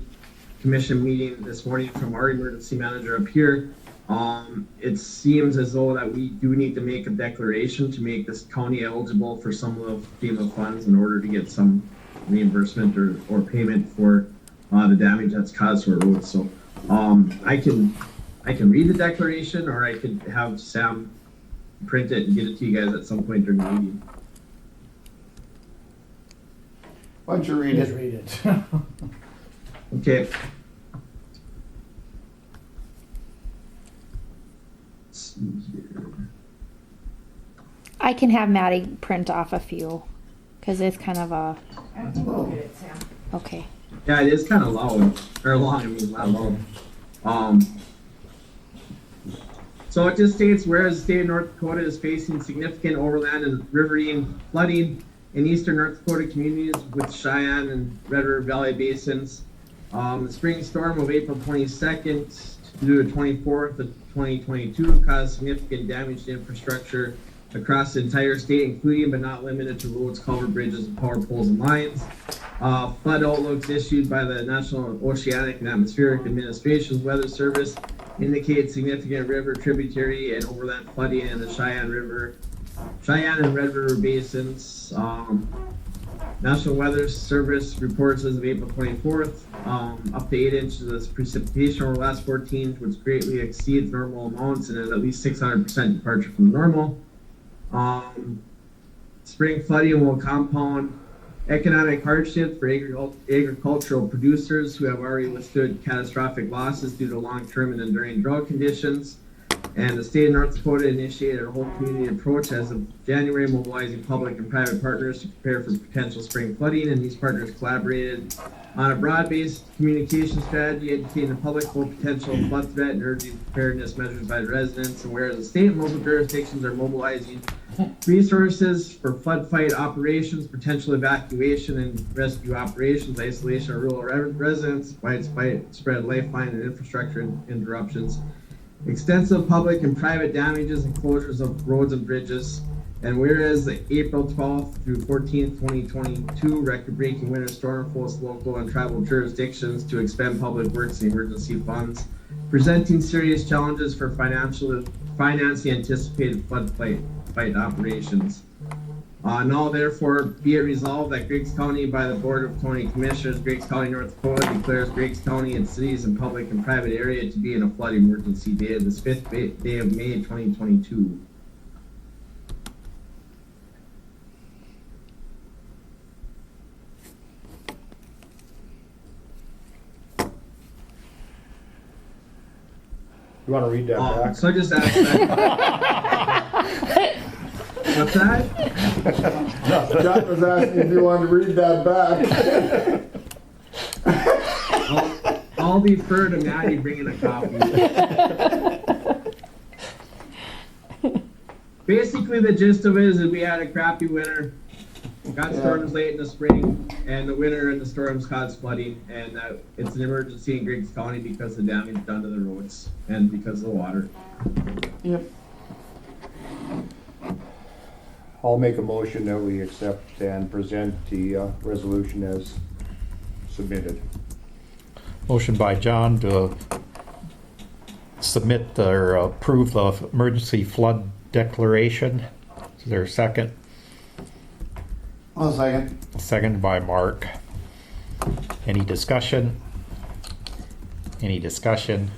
[SPEAKER 9] Commission meeting this morning from our emergency manager up here, it seems as though that we do need to make a declaration to make this county eligible for some of the FEMA funds in order to get some reimbursement or payment for the damage that's caused to our roads. So I can read the declaration, or I could have Sam print it and get it to you guys at some point during the meeting.
[SPEAKER 2] Why don't you read
[SPEAKER 3] Just
[SPEAKER 2] it?
[SPEAKER 3] read it.
[SPEAKER 9] Okay. Let's see here.
[SPEAKER 4] I can have Maddie print off a few, because it's kind of a,
[SPEAKER 7] I think we'll get it, Sam.
[SPEAKER 4] okay.
[SPEAKER 9] Yeah, it is kind of loud, or long, I mean, not loud. So it just states, whereas the state of North Dakota is facing significant overland and riverine flooding in eastern North Dakota communities with Cheyenne and Red River Valley basins. The spring storm of April 22nd through the 24th of 2022 caused significant damage to infrastructure across the entire state, including but not limited to roads, culvert bridges, and power poles and lines. Flood outlooks issued by the National Oceanic and Atmospheric Administration's Weather Service indicate significant river tributary and overland flooding in the Cheyenne and Red River basins. National Weather Service reports as of April 24th, up to 8 inches of precipitation over the last 14, which greatly exceeds normal amounts and is at least 600% departure from normal. Spring flooding will compound economic hardship for agricultural producers who have already withstood catastrophic losses due to long-term and enduring drought conditions. And the state of North Dakota initiated a whole community approach as of January, mobilizing public and private partners to prepare for potential spring flooding. And these partners collaborated on a broad-based communication strategy, educating the public about potential flood threat and urging preparedness measures by the residents. And whereas the state and local jurisdictions are mobilizing resources for flood fight operations, potential evacuation and rescue operations, isolation of rural residents, widespread lifeline and infrastructure interruptions, extensive public and private damages and closures of roads and bridges. And whereas the April 12th through 14th, 2022 record-breaking winter storm forced local and tribal jurisdictions to expend public works and emergency funds, presenting serious challenges for financing anticipated flood fight operations. Now therefore be it resolved that Griggs County by the Board of County Commissioners, Griggs County, North Dakota declares Griggs County and cities and public and private area to be in a flood emergency dated this 5th day of May 2022.
[SPEAKER 5] You wanna read that back?
[SPEAKER 9] So I just asked that. What's that?
[SPEAKER 2] Jack was asking if you wanted to read that back.
[SPEAKER 9] I'll defer to Maddie bringing a copy. Basically, the gist of it is that we had a crappy winter. Got storms late in the spring, and the winter and the storms caused flooding, and it's an emergency in Griggs County because of the damage done to the roads and because of the water.
[SPEAKER 2] Yep.
[SPEAKER 5] I'll make a motion that we accept and present the resolution as submitted.
[SPEAKER 1] Motion by John to submit or approve the emergency flood declaration. Is there a second?
[SPEAKER 2] One second.
[SPEAKER 1] Second by Mark. Any discussion? Any discussion?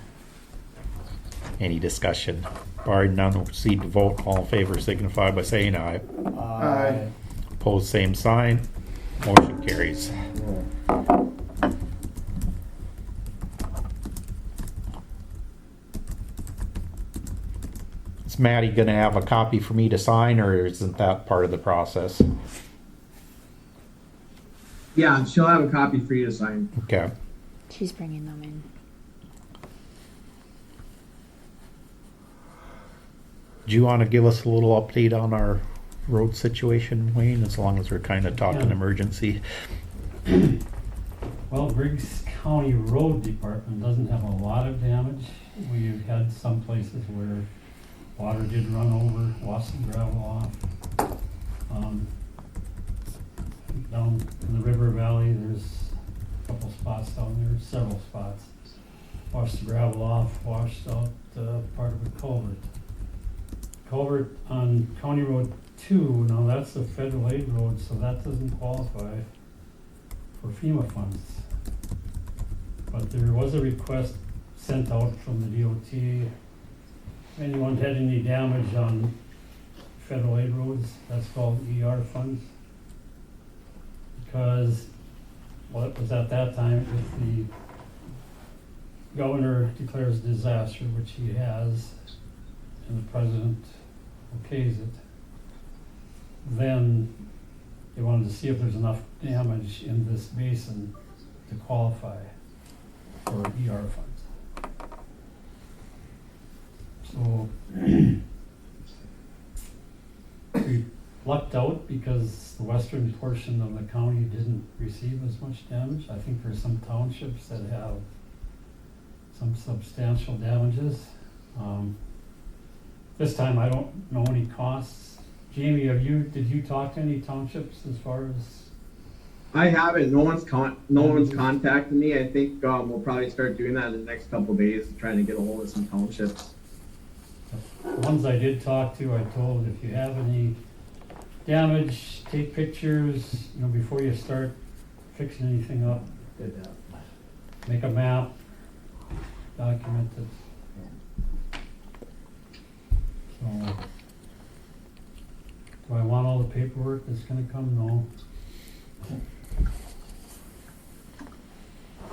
[SPEAKER 1] Any discussion? Barring none, we'll proceed to vote. All in favor signify by saying aye.
[SPEAKER 2] Aye.
[SPEAKER 1] Opposed, same sign. Motion carries. Is Maddie gonna have a copy for me to sign, or isn't that part of the process?
[SPEAKER 9] Yeah, she'll have a copy for you to sign.
[SPEAKER 1] Okay.
[SPEAKER 4] She's bringing them in.
[SPEAKER 1] Do you want to give us a little update on our road situation, Wayne, as long as we're kind of talking
[SPEAKER 10] Yeah.
[SPEAKER 1] emergency?
[SPEAKER 10] Well, Griggs County Road Department doesn't have a lot of damage. We've had some places where water did run over, washed some gravel off. Down in the river valley, there's a couple spots down there, several spots. Washed the gravel off, washed out part of a culvert. Culvert on County Road 2, now that's a federal aid road, so that doesn't qualify for FEMA funds. But there was a request sent out from the DOT. If anyone had any damage on federal aid roads, that's called ER funds. Because, well, it was at that time, if the governor declares disaster, which he has, and the president okays it, then they wanted to see if there's enough damage in this basin to qualify for ER funds. So we lucked out because the western portion of the county didn't receive as much damage. I think there's some townships that have some substantial damages. This time I don't know any costs. Jamie, did you talk to any townships as far as?
[SPEAKER 9] I haven't. No one's contacted me. I think we'll probably start doing that in the next couple of days, trying to get a hold of some townships.
[SPEAKER 10] The ones I did talk to, I told if you have any damage, take pictures, before you start fixing anything up. Make a map, document it. So, do I want all the paperwork that's gonna come? No.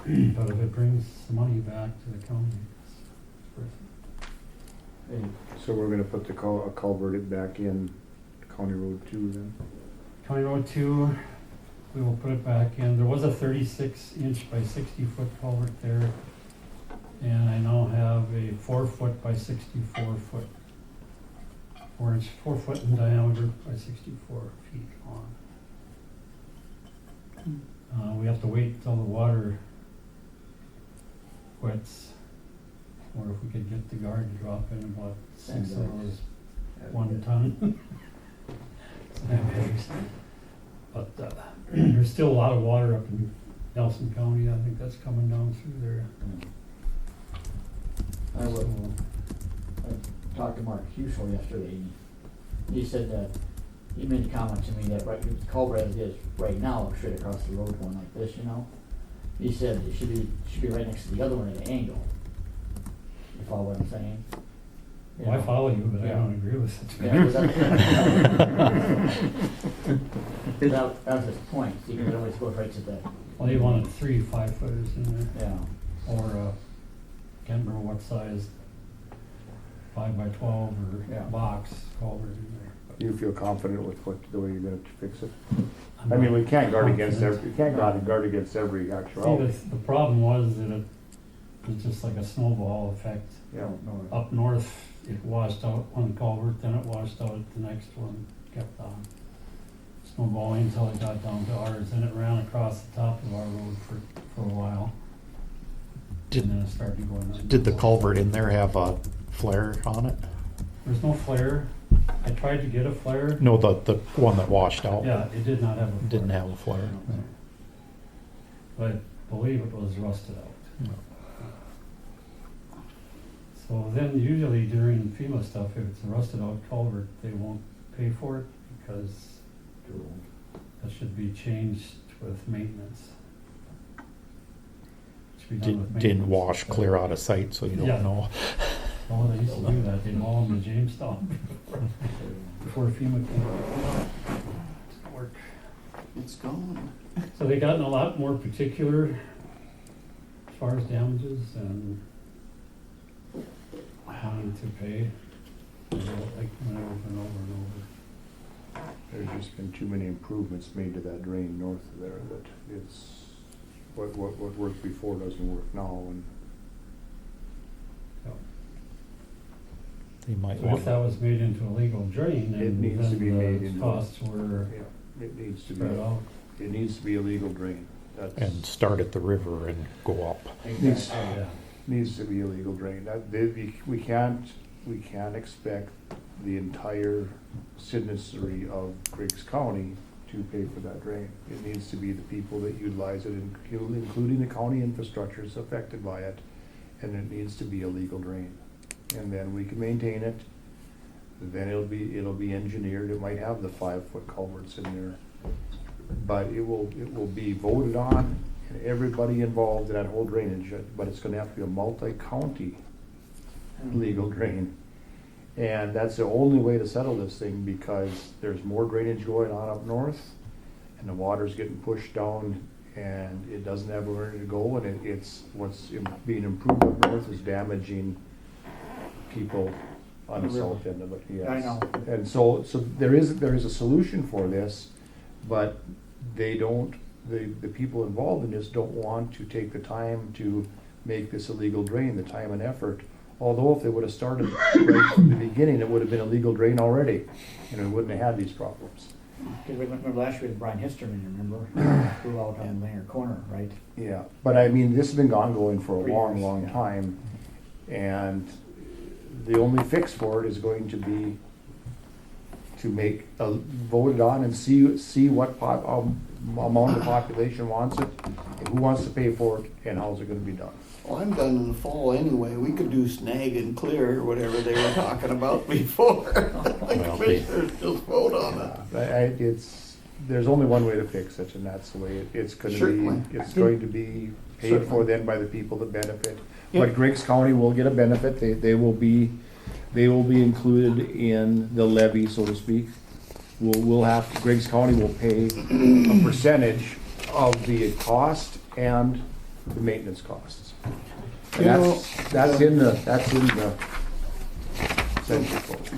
[SPEAKER 10] But if it brings the money back to the county, it's worth it.
[SPEAKER 5] So we're gonna put the culvert back in County Road 2 then?
[SPEAKER 10] County Road 2, we will put it back in. There was a 36-inch by 60-foot culvert there, and I now have a 4-foot by 64-foot, 4 foot in diameter by 64 feet long. We have to wait till the water quits, or if we could get the guard to drop in about 6 of those 1 ton. But there's still a lot of water up in Nelson County. I think that's coming down through there.
[SPEAKER 3] I talked to Mark Husel yesterday, and he said that, he made a comment to me that the culvert as it is right now, straight across the road going like this, he said it should be right next to the other one at an angle. You follow what I'm saying?
[SPEAKER 10] Well, I follow you, but I don't agree with it.
[SPEAKER 3] Yeah, that was his point, see, because it always goes right to the.
[SPEAKER 10] Well, they wanted 3 5-footers in there,
[SPEAKER 3] Yeah.
[SPEAKER 10] or can't remember what size 5x12
[SPEAKER 3] Yeah.
[SPEAKER 10] or box culvert in there.
[SPEAKER 5] Do you feel confident with the way you're gonna fix it?
[SPEAKER 10] I'm
[SPEAKER 5] I mean,
[SPEAKER 10] not
[SPEAKER 5] we can't guard against
[SPEAKER 10] confident.
[SPEAKER 5] we can't guard against every
[SPEAKER 10] See,
[SPEAKER 5] actuality.
[SPEAKER 10] the problem was that it was just like a snowball effect.
[SPEAKER 5] Yeah.
[SPEAKER 10] Up north, it washed out one culvert, then it washed out the next one, kept on snowballing until it got down to ours, and it ran across the top of our road for a while. And then it started going on.
[SPEAKER 1] Did the culvert in there have a flare on it?
[SPEAKER 10] There's no flare. I tried to get a flare.
[SPEAKER 1] No, the one that washed out.
[SPEAKER 10] Yeah, it did not have a flare.
[SPEAKER 1] Didn't have a flare.
[SPEAKER 10] But I believe it was rusted out.
[SPEAKER 1] No.
[SPEAKER 10] So then usually during FEMA stuff, if it's a rusted out culvert, they won't pay for it because that should be changed with maintenance. Should be done with
[SPEAKER 1] Didn't
[SPEAKER 10] maintenance.
[SPEAKER 1] wash clear out of sight, so you don't
[SPEAKER 10] Yeah.
[SPEAKER 1] know.
[SPEAKER 10] Oh, they used to do that. They'd haul them to Jamestown before FEMA came. Didn't work.
[SPEAKER 2] It's gone.
[SPEAKER 10] So they gotten a lot more particular as far as damages and how to pay. Like went over and over and over.
[SPEAKER 5] There's just been too many improvements made to that drain north of there that it's, what worked before doesn't work now, and
[SPEAKER 1] They might
[SPEAKER 10] So if
[SPEAKER 1] want,
[SPEAKER 10] that was made into a legal drain,
[SPEAKER 5] It
[SPEAKER 10] then
[SPEAKER 5] needs to be made
[SPEAKER 10] the
[SPEAKER 5] into-
[SPEAKER 10] costs were
[SPEAKER 5] yeah, it needs to
[SPEAKER 10] spread
[SPEAKER 5] be,
[SPEAKER 10] out.
[SPEAKER 5] it needs to be a legal drain. That's,
[SPEAKER 1] and start at the river and go up.
[SPEAKER 5] needs,
[SPEAKER 10] Yeah.
[SPEAKER 5] needs to be a legal drain. We can't expect the entire citizenry of Griggs County to pay for that drain. It needs to be the people that utilize it, including the county infrastructure is affected by it, and it needs to be a legal drain. And then we can maintain it, then it'll be engineered, it might have the 5-foot culverts in there. But it will be voted on, and everybody involved in that whole drainage, but it's gonna have to be a multi-county legal drain. And that's the only way to settle this thing, because there's more drainage going on up north, and the water's getting pushed down, and it doesn't have where to go, and it's, what's being improved up north is damaging people on the
[SPEAKER 3] The river.
[SPEAKER 5] south end of it, yes.
[SPEAKER 3] I know.
[SPEAKER 5] And so there is a solution for this, but they don't, the people involved in this don't want to take the time to make this a legal drain, the time and effort. Although if they would have started right from the beginning, it would have been a legal drain already, and we wouldn't have had these problems.
[SPEAKER 3] Because remember last year with Brian Histerman, remember? Flew out on Langer Corner, right?
[SPEAKER 5] Yeah, but I mean, this has been ongoing for a
[SPEAKER 3] 3
[SPEAKER 5] long,
[SPEAKER 3] years,
[SPEAKER 5] long
[SPEAKER 3] yeah.
[SPEAKER 5] time, and the only fix for it is going to be to make, voted on and see what amount of the population wants it, and who wants to pay for it, and how's it gonna be done.
[SPEAKER 2] Well, I'm done in the fall anyway. We could do snag and clear or whatever they were talking about before. The
[SPEAKER 1] Well, they-
[SPEAKER 2] commissioners just vote on it.
[SPEAKER 5] There's only one way to fix it, and that's the way it's gonna
[SPEAKER 2] Certainly.
[SPEAKER 5] be, it's going to be paid for
[SPEAKER 2] Certainly.
[SPEAKER 5] then by the people that benefit.
[SPEAKER 3] Yeah.
[SPEAKER 5] But Griggs County will get a benefit, they will be included in the levy, so to speak. Griggs County will pay a percentage of the cost and the maintenance costs. And
[SPEAKER 2] You know,
[SPEAKER 5] that's in the century code,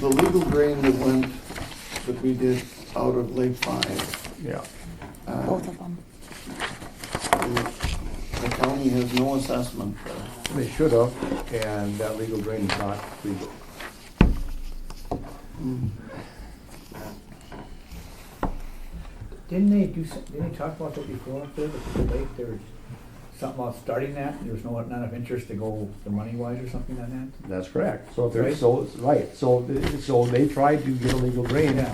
[SPEAKER 2] The legal drain that we did out of Lake Five,
[SPEAKER 5] yeah.
[SPEAKER 4] Both of them.
[SPEAKER 2] the county has no assessment for.
[SPEAKER 5] They should have, and that legal drain is not legal.
[SPEAKER 3] Didn't they talk about that before up there, the lake, there was something about starting that, there was not enough interest to go the money wise or something like that?
[SPEAKER 5] That's correct. So if they're,
[SPEAKER 3] Right.
[SPEAKER 5] so they tried to get a legal drain,
[SPEAKER 3] Yeah.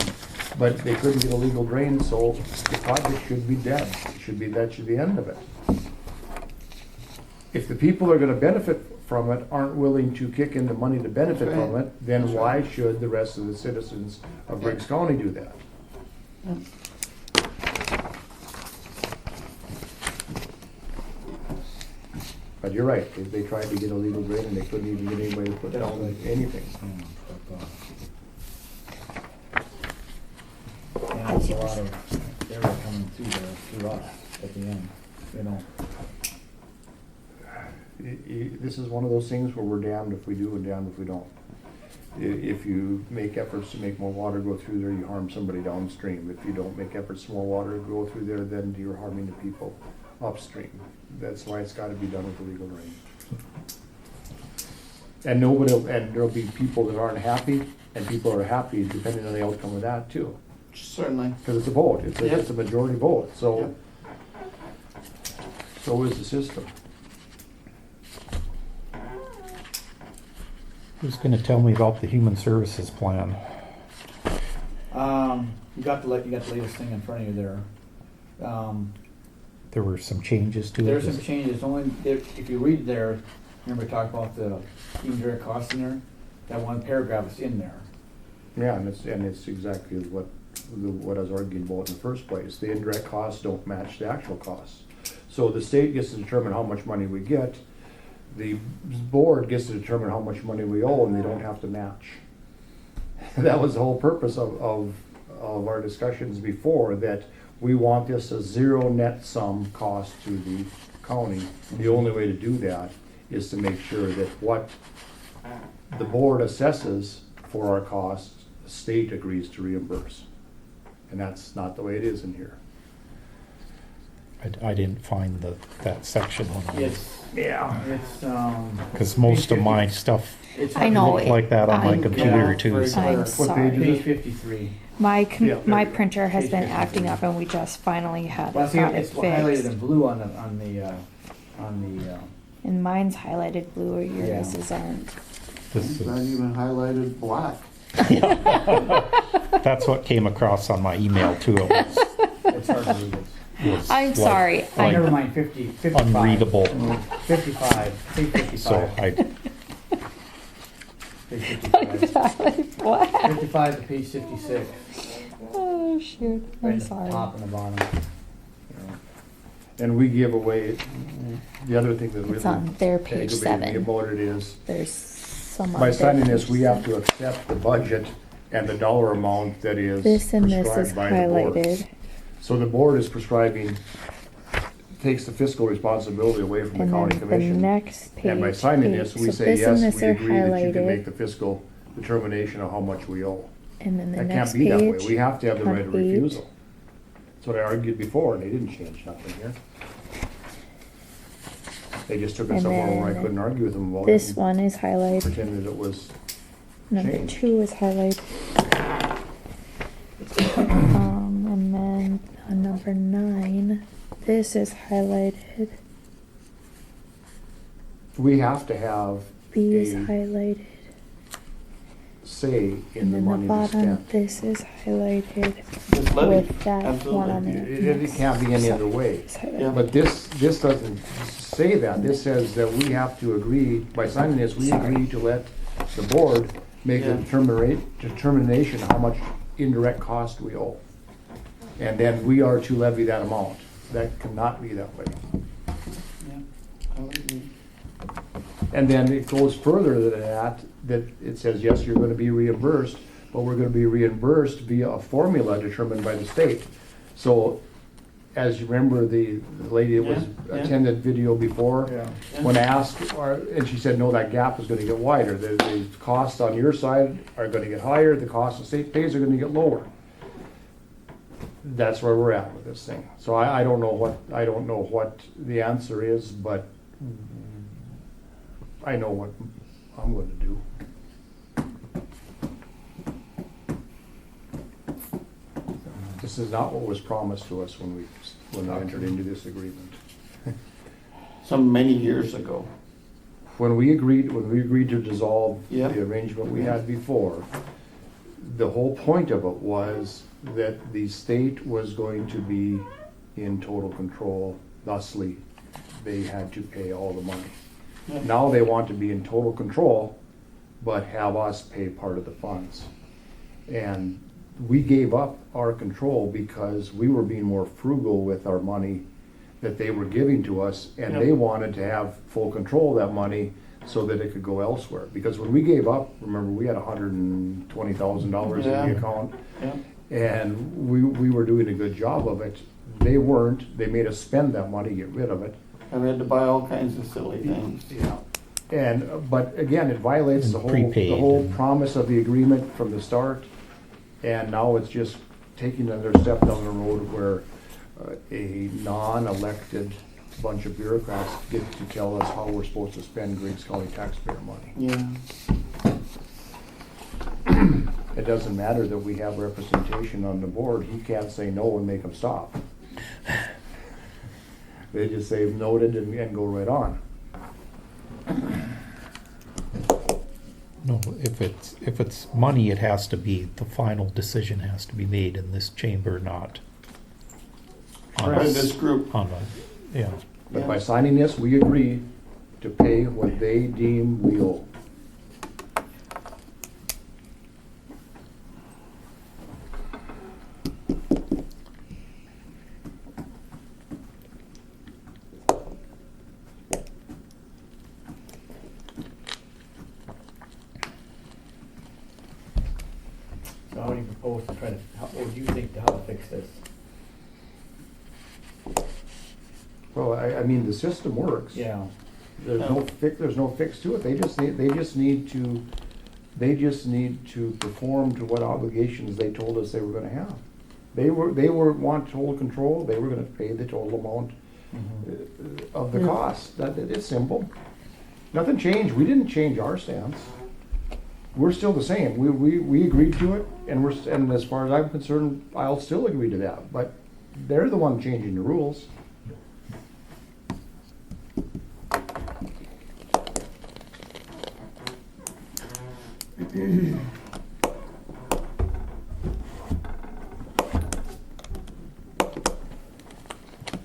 [SPEAKER 5] but they couldn't get a legal drain, so the project should be dead. That should be the end of it. If the people that are gonna benefit from it aren't willing to kick in the money to benefit
[SPEAKER 2] That's
[SPEAKER 5] from
[SPEAKER 2] right.
[SPEAKER 5] it, then
[SPEAKER 2] That's
[SPEAKER 5] why
[SPEAKER 2] right.
[SPEAKER 5] should the rest of the citizens of Griggs County do that? But you're right, they tried to get a legal drain and they couldn't even get anybody to put down anything.
[SPEAKER 3] Yeah, there's a lot of area coming through there, through us at the end, you know.
[SPEAKER 5] This is one of those things where we're damned if we do and damned if we don't. If you make efforts to make more water go through there, you harm somebody downstream. If you don't make efforts for more water to go through there, then you're harming the people upstream. That's why it's gotta be done with the legal rein. And there'll be people that aren't happy, and people are happy depending on the outcome of that too.
[SPEAKER 2] Certainly.
[SPEAKER 5] Because it's a vote, it's
[SPEAKER 2] Yep.
[SPEAKER 5] it's a majority vote, so,
[SPEAKER 2] Yep.
[SPEAKER 5] so is the system.
[SPEAKER 1] Who's gonna tell me about the human services plan?
[SPEAKER 3] You got the latest thing in front of you there.
[SPEAKER 1] There were some changes to it.
[SPEAKER 3] There's some changes, only, if you read there, remember we talked about the indirect costs in there? That one paragraph is in there.
[SPEAKER 5] Yeah, and it's exactly what I was arguing about in the first place. The indirect costs don't match the actual costs. So the state gets to determine how much money we get, the board gets to determine how much money we owe, and they don't have to match. That was the whole purpose of our discussions before, that we want this a zero net sum cost to the county. The only way to do that is to make sure that what the board assesses for our costs, the state agrees to reimburse. And that's not the way it is in here.
[SPEAKER 1] I didn't find that section on it.
[SPEAKER 3] It's,
[SPEAKER 1] Cause most of my stuff
[SPEAKER 3] it's.
[SPEAKER 4] I know
[SPEAKER 1] looked like that on my
[SPEAKER 4] I'm-
[SPEAKER 1] computer
[SPEAKER 3] Yeah,
[SPEAKER 1] too.
[SPEAKER 3] very
[SPEAKER 1] so-
[SPEAKER 4] I'm
[SPEAKER 5] What page
[SPEAKER 4] sorry.
[SPEAKER 5] is
[SPEAKER 3] Page
[SPEAKER 5] it?
[SPEAKER 3] 53.
[SPEAKER 4] My
[SPEAKER 5] Yeah, there
[SPEAKER 4] my
[SPEAKER 5] you go.
[SPEAKER 4] printer has
[SPEAKER 3] Page
[SPEAKER 4] been
[SPEAKER 3] 53.
[SPEAKER 4] acting up, and we just finally had
[SPEAKER 3] Well, see,
[SPEAKER 4] got it
[SPEAKER 3] it's highlighted
[SPEAKER 4] fixed.
[SPEAKER 3] in blue on the,
[SPEAKER 4] And mine's highlighted blue, or yours
[SPEAKER 3] Yeah.
[SPEAKER 4] aren't.
[SPEAKER 1] This
[SPEAKER 2] It's not
[SPEAKER 1] is,
[SPEAKER 2] even highlighted black.
[SPEAKER 1] that's what came across on my email too. It was,
[SPEAKER 3] it's hard to read it.
[SPEAKER 1] was
[SPEAKER 4] I'm
[SPEAKER 1] like-
[SPEAKER 4] sorry.
[SPEAKER 3] Oh,
[SPEAKER 1] like
[SPEAKER 3] never mind, 55.
[SPEAKER 1] unreadable.
[SPEAKER 3] 55, page 55.
[SPEAKER 1] So I,
[SPEAKER 3] Page 55.
[SPEAKER 4] Highlighted black.
[SPEAKER 3] 55 to page 56.
[SPEAKER 4] Oh shoot!
[SPEAKER 3] Right
[SPEAKER 4] I'm
[SPEAKER 3] at the
[SPEAKER 4] sorry.
[SPEAKER 3] top and the bottom.
[SPEAKER 5] And we give away, the other thing that really
[SPEAKER 4] It's on their page
[SPEAKER 5] aggravated me
[SPEAKER 4] 7.
[SPEAKER 5] about it is,
[SPEAKER 4] There's some. on
[SPEAKER 5] by
[SPEAKER 4] their
[SPEAKER 5] signing this,
[SPEAKER 4] page
[SPEAKER 5] we have
[SPEAKER 4] 7.
[SPEAKER 5] to accept the budget and the dollar amount that is
[SPEAKER 4] This and this is
[SPEAKER 5] prescribed by the board.
[SPEAKER 4] highlighted,
[SPEAKER 5] So the board is prescribing, takes the fiscal responsibility away from the
[SPEAKER 4] and
[SPEAKER 5] county
[SPEAKER 4] then the
[SPEAKER 5] commission.
[SPEAKER 4] next page.
[SPEAKER 5] And by signing
[SPEAKER 4] page.
[SPEAKER 5] this, we
[SPEAKER 4] So
[SPEAKER 5] say,
[SPEAKER 4] this and
[SPEAKER 5] yes,
[SPEAKER 4] this
[SPEAKER 5] we
[SPEAKER 4] are
[SPEAKER 5] agree that you can
[SPEAKER 4] highlighted,
[SPEAKER 5] make the fiscal determination of how much we owe.
[SPEAKER 4] and then the
[SPEAKER 5] That
[SPEAKER 4] next
[SPEAKER 5] can't be that way.
[SPEAKER 4] page.
[SPEAKER 5] We have to have the right of
[SPEAKER 4] front page.
[SPEAKER 5] refusal. That's what I argued before, and they didn't change nothing here. They just took it
[SPEAKER 4] And
[SPEAKER 5] somewhere where I
[SPEAKER 4] then
[SPEAKER 5] couldn't argue with them about it.
[SPEAKER 4] This
[SPEAKER 5] and
[SPEAKER 4] one is highlighted.
[SPEAKER 5] Pretended it was,
[SPEAKER 4] Number
[SPEAKER 5] change.
[SPEAKER 4] 2 is highlighted. And then on number 9, this is highlighted.
[SPEAKER 5] we have to have
[SPEAKER 4] B is
[SPEAKER 5] a
[SPEAKER 4] say
[SPEAKER 5] say in
[SPEAKER 4] and
[SPEAKER 5] the
[SPEAKER 4] then the
[SPEAKER 5] money that's
[SPEAKER 4] bottom,
[SPEAKER 5] spent.
[SPEAKER 4] this is highlighted
[SPEAKER 2] This levy,
[SPEAKER 4] with that one on
[SPEAKER 2] absolutely.
[SPEAKER 4] it.
[SPEAKER 5] It can't be any other way.
[SPEAKER 4] It's highlighted.
[SPEAKER 2] Yeah.
[SPEAKER 5] But this doesn't say that. This says that we have to agree, by signing this, we
[SPEAKER 4] Sorry.
[SPEAKER 5] agree to let the board make a
[SPEAKER 2] Yeah.
[SPEAKER 5] determination how much indirect cost we owe. And then we are to levy that amount. That cannot be that way.
[SPEAKER 2] I would agree.
[SPEAKER 5] And then it goes further than that it says, yes, you're gonna be reimbursed, but we're gonna be reimbursed via a formula determined by the state. So, as you remember, the lady that was
[SPEAKER 2] Yeah, yeah.
[SPEAKER 5] attended video before,
[SPEAKER 3] Yeah.
[SPEAKER 5] when asked, and she said, no, that gap is gonna get wider. The costs on your side are gonna get higher, the costs the state pays are gonna get lower. That's where we're at with this thing. So I don't know what the answer is, but I know what I'm gonna do. This is not what was promised to us when we entered into this agreement.
[SPEAKER 2] Some many years ago.
[SPEAKER 5] When we agreed to dissolve
[SPEAKER 2] Yeah.
[SPEAKER 5] the arrangement we had before, the whole point of it was that the state was going to be in total control, thusly, they had to pay all the money.
[SPEAKER 2] Yeah.
[SPEAKER 5] Now they want to be in total control, but have us pay part of the funds. And we gave up our control because we were being more frugal with our money that they were giving to us, and
[SPEAKER 2] Yeah.
[SPEAKER 5] they wanted to have full control of that money so that it could go elsewhere. Because when we gave up, remember, we had $120,000 in
[SPEAKER 2] Yeah.
[SPEAKER 5] the account,
[SPEAKER 2] Yeah.
[SPEAKER 5] and we were doing a good job of it. They weren't. They made us spend that money, get rid of it.
[SPEAKER 2] And we had to buy all kinds of silly things.
[SPEAKER 5] Yeah. But again, it violates
[SPEAKER 1] And
[SPEAKER 5] the
[SPEAKER 1] prepaid
[SPEAKER 5] whole
[SPEAKER 1] and-
[SPEAKER 5] promise of the agreement from the start. And now it's just taking another step down the road where a non-elected bunch of bureaucrats get to tell us how we're supposed to spend Griggs County taxpayer money.
[SPEAKER 2] Yeah.
[SPEAKER 5] It doesn't matter that we have representation on the board, he can't say no and make them stop. They just say noted and go right on.
[SPEAKER 1] No, if it's money, it has to be, the final decision has to be made in this chamber, not on
[SPEAKER 2] By
[SPEAKER 1] us-
[SPEAKER 2] this group.
[SPEAKER 1] on a, yeah.
[SPEAKER 5] But by signing this, we agree to pay what they deem we owe.
[SPEAKER 3] So how do you propose to try to, what do you think to how to fix this?
[SPEAKER 5] Well, I mean, the system works.
[SPEAKER 3] Yeah,
[SPEAKER 5] There's no fix to it. They just need to perform to what obligations they told us they were gonna have. They want total control, they were gonna pay the total amount of the cost. It's simple. Nothing changed. We didn't change our stance. We're still the same. We agreed to it, and as far as I'm concerned, I'll still agree to that, but they're the one changing the rules.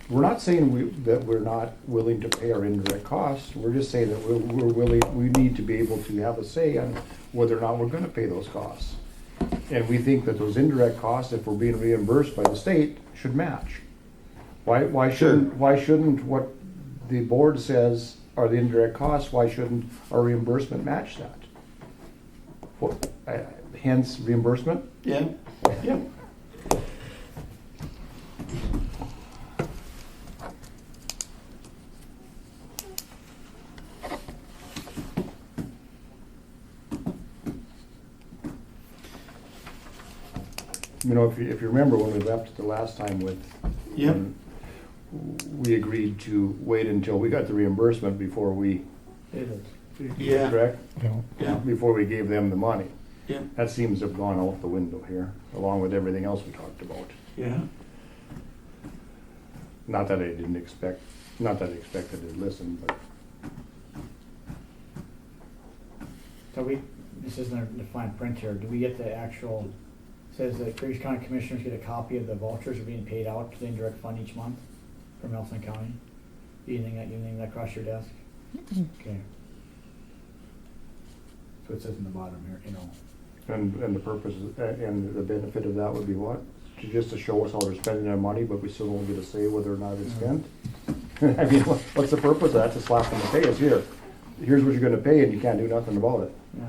[SPEAKER 5] We're not saying that we're not willing to pay our indirect costs, we're just saying that we're willing, we need to be able to have a say on whether or not we're gonna pay those costs. And we think that those indirect costs, if we're being reimbursed by the state, should match. Why shouldn't what the board says are the indirect costs, why shouldn't our reimbursement match that? Hence reimbursement?
[SPEAKER 2] Yeah. Yeah.
[SPEAKER 5] You know, if you remember when we left the last time with,
[SPEAKER 2] Yep.
[SPEAKER 5] we agreed to wait until we got the reimbursement before we,
[SPEAKER 3] it is.
[SPEAKER 2] Yeah.
[SPEAKER 5] correct?
[SPEAKER 2] Yeah.
[SPEAKER 5] Before we gave them the money.
[SPEAKER 2] Yeah.
[SPEAKER 5] That seems to have gone out the window here, along with everything else we talked about.
[SPEAKER 2] Yeah.
[SPEAKER 5] Not that I expected to listen, but
[SPEAKER 3] So this isn't the fine print here, do we get the actual, says that Griggs County Commissioners get a copy of the vouchers are being paid out to the indirect fund each month from Nelson County? Anything that crossed your desk? Okay. So it says in the bottom here, you know.
[SPEAKER 5] and the purpose, and the benefit of that would be what? Just to show us how they're spending their money, but we still don't get a say whether or not it's spent? I mean, what's the purpose of that? To slap them and say, it's here. Here's what you're gonna pay and you can't do nothing about it.
[SPEAKER 3] Yeah.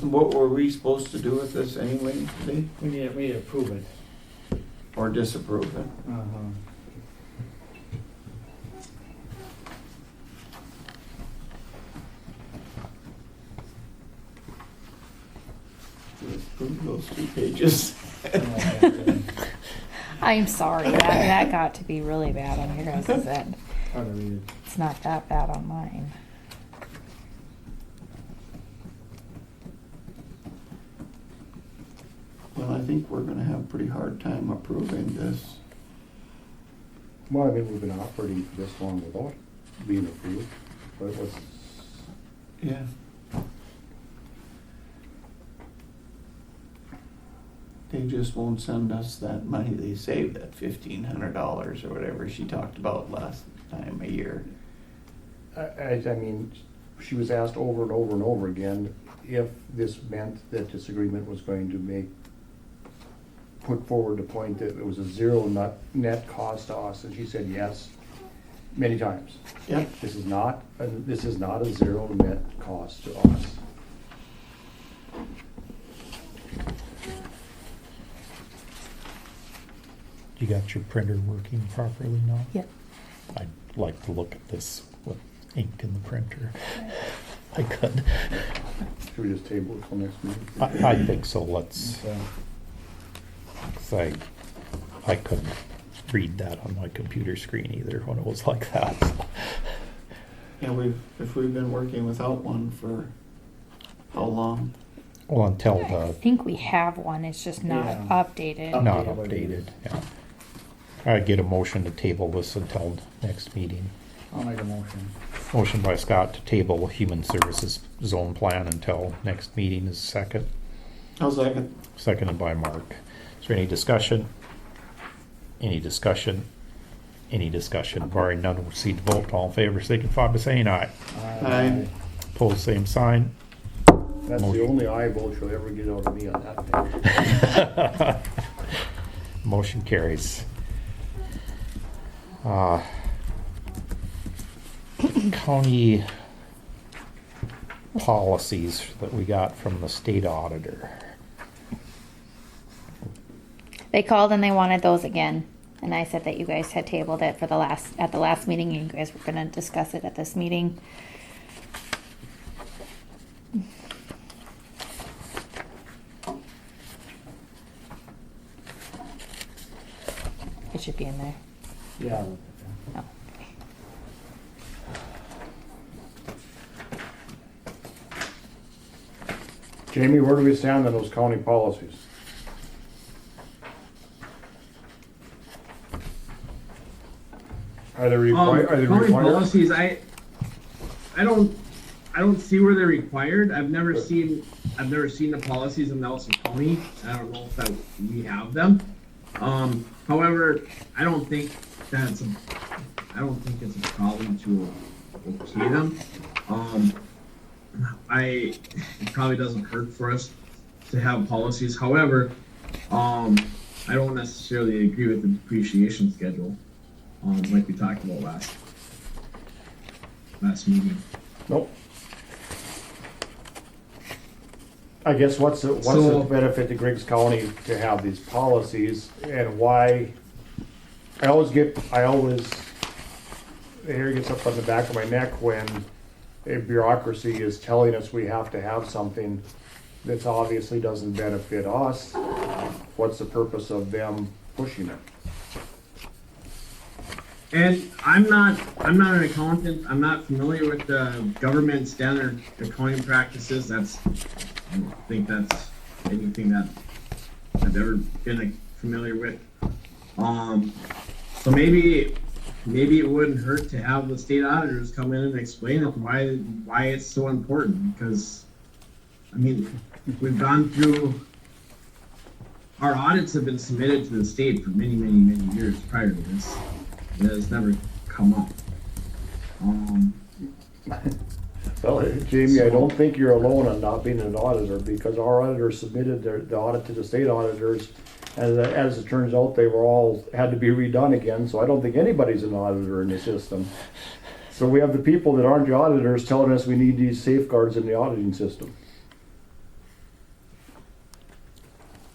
[SPEAKER 2] What were we supposed to do with this anyway today?
[SPEAKER 3] We need to approve it.
[SPEAKER 2] Or disapprove it?
[SPEAKER 3] Uh-huh.
[SPEAKER 2] Disapprove those 2 pages.
[SPEAKER 4] I'm sorry, that got to be really bad on your guys' end.
[SPEAKER 3] Hard to read it.
[SPEAKER 4] It's not that bad on mine.
[SPEAKER 2] Well, I think we're gonna have a pretty hard time approving this.
[SPEAKER 5] Well, I mean, we've been operating for this long without being approved, but what's,
[SPEAKER 2] Yeah. They just won't send us that money they saved, that $1,500 or whatever she talked about last time, a year.
[SPEAKER 5] I mean, she was asked over and over and over again if this meant that this agreement was going to make put forward the point that it was a zero net cost to us, and she said yes, many times.
[SPEAKER 2] Yep.
[SPEAKER 5] This is not a zero net cost to us.
[SPEAKER 1] You got your printer working properly now?
[SPEAKER 4] Yep.
[SPEAKER 1] I'd like to look at this with ink in the printer. I could.
[SPEAKER 5] Should we just table it till next meeting?
[SPEAKER 1] I think so, let's,
[SPEAKER 2] Okay.
[SPEAKER 1] 'cause I couldn't read that on my computer screen either when it was like that.
[SPEAKER 2] Yeah, if we've been working without one for how long?
[SPEAKER 1] Well, until
[SPEAKER 4] I think we have one, it's just not
[SPEAKER 2] Yeah.
[SPEAKER 4] updated.
[SPEAKER 1] not
[SPEAKER 2] Updated.
[SPEAKER 1] updated, yeah. I'd get a motion to table this until next meeting.
[SPEAKER 3] I'll make a motion.
[SPEAKER 1] Motion by Scott to table Human Services Zone Plan until next meeting is second.
[SPEAKER 2] I'll second.
[SPEAKER 1] Seconded by Mark. Is there any discussion? Any discussion? Any discussion? Barring none, we'll proceed to vote. All in favor, signify by saying aye.
[SPEAKER 2] Aye.
[SPEAKER 1] Pose same sign.
[SPEAKER 5] That's the
[SPEAKER 1] Motion.
[SPEAKER 5] only eye vote you'll ever get out of me on that thing.
[SPEAKER 1] Motion carries. County policies that we got from the state auditor.
[SPEAKER 4] They called and they wanted those again. And I said that you guys had tabled it for at the last meeting, and you guys were gonna discuss it at this meeting. It should be in there.
[SPEAKER 3] Yeah.
[SPEAKER 4] Oh.
[SPEAKER 5] Jamie, where do we stand on those county policies? Are they required? Are they
[SPEAKER 9] County
[SPEAKER 5] required?
[SPEAKER 9] policies, I don't see where they're required. I've never seen the policies in Nelson County. I don't know if that we have them. However, I don't think it's a problem to okay them. It probably doesn't hurt for us to have policies. However, I don't necessarily agree with the depreciation schedule, like we talked about last meeting.
[SPEAKER 5] Nope. I guess what's the benefit to Griggs County to have these policies, and why? The hair gets up on the back of my neck when a bureaucracy is telling us we have to have something that obviously doesn't benefit us. What's the purpose of them pushing it?
[SPEAKER 9] And I'm not an accountant. I'm not familiar with the government standard accounting practices. I don't think that's anything that I've ever been familiar with. So maybe it wouldn't hurt to have the state auditors come in and explain it, why it's so important. Because I mean, we've gone through. Our audits have been submitted to the state for many years prior to this. It has never come up.
[SPEAKER 5] Well, Jamie, I don't think you're alone on not being an auditor, because our auditors submitted the audit to the state auditors, and as it turns out, they were all had to be redone again, so I don't think anybody's an auditor in the system. So we have the people that aren't the auditors telling us we need these safeguards in the auditing system.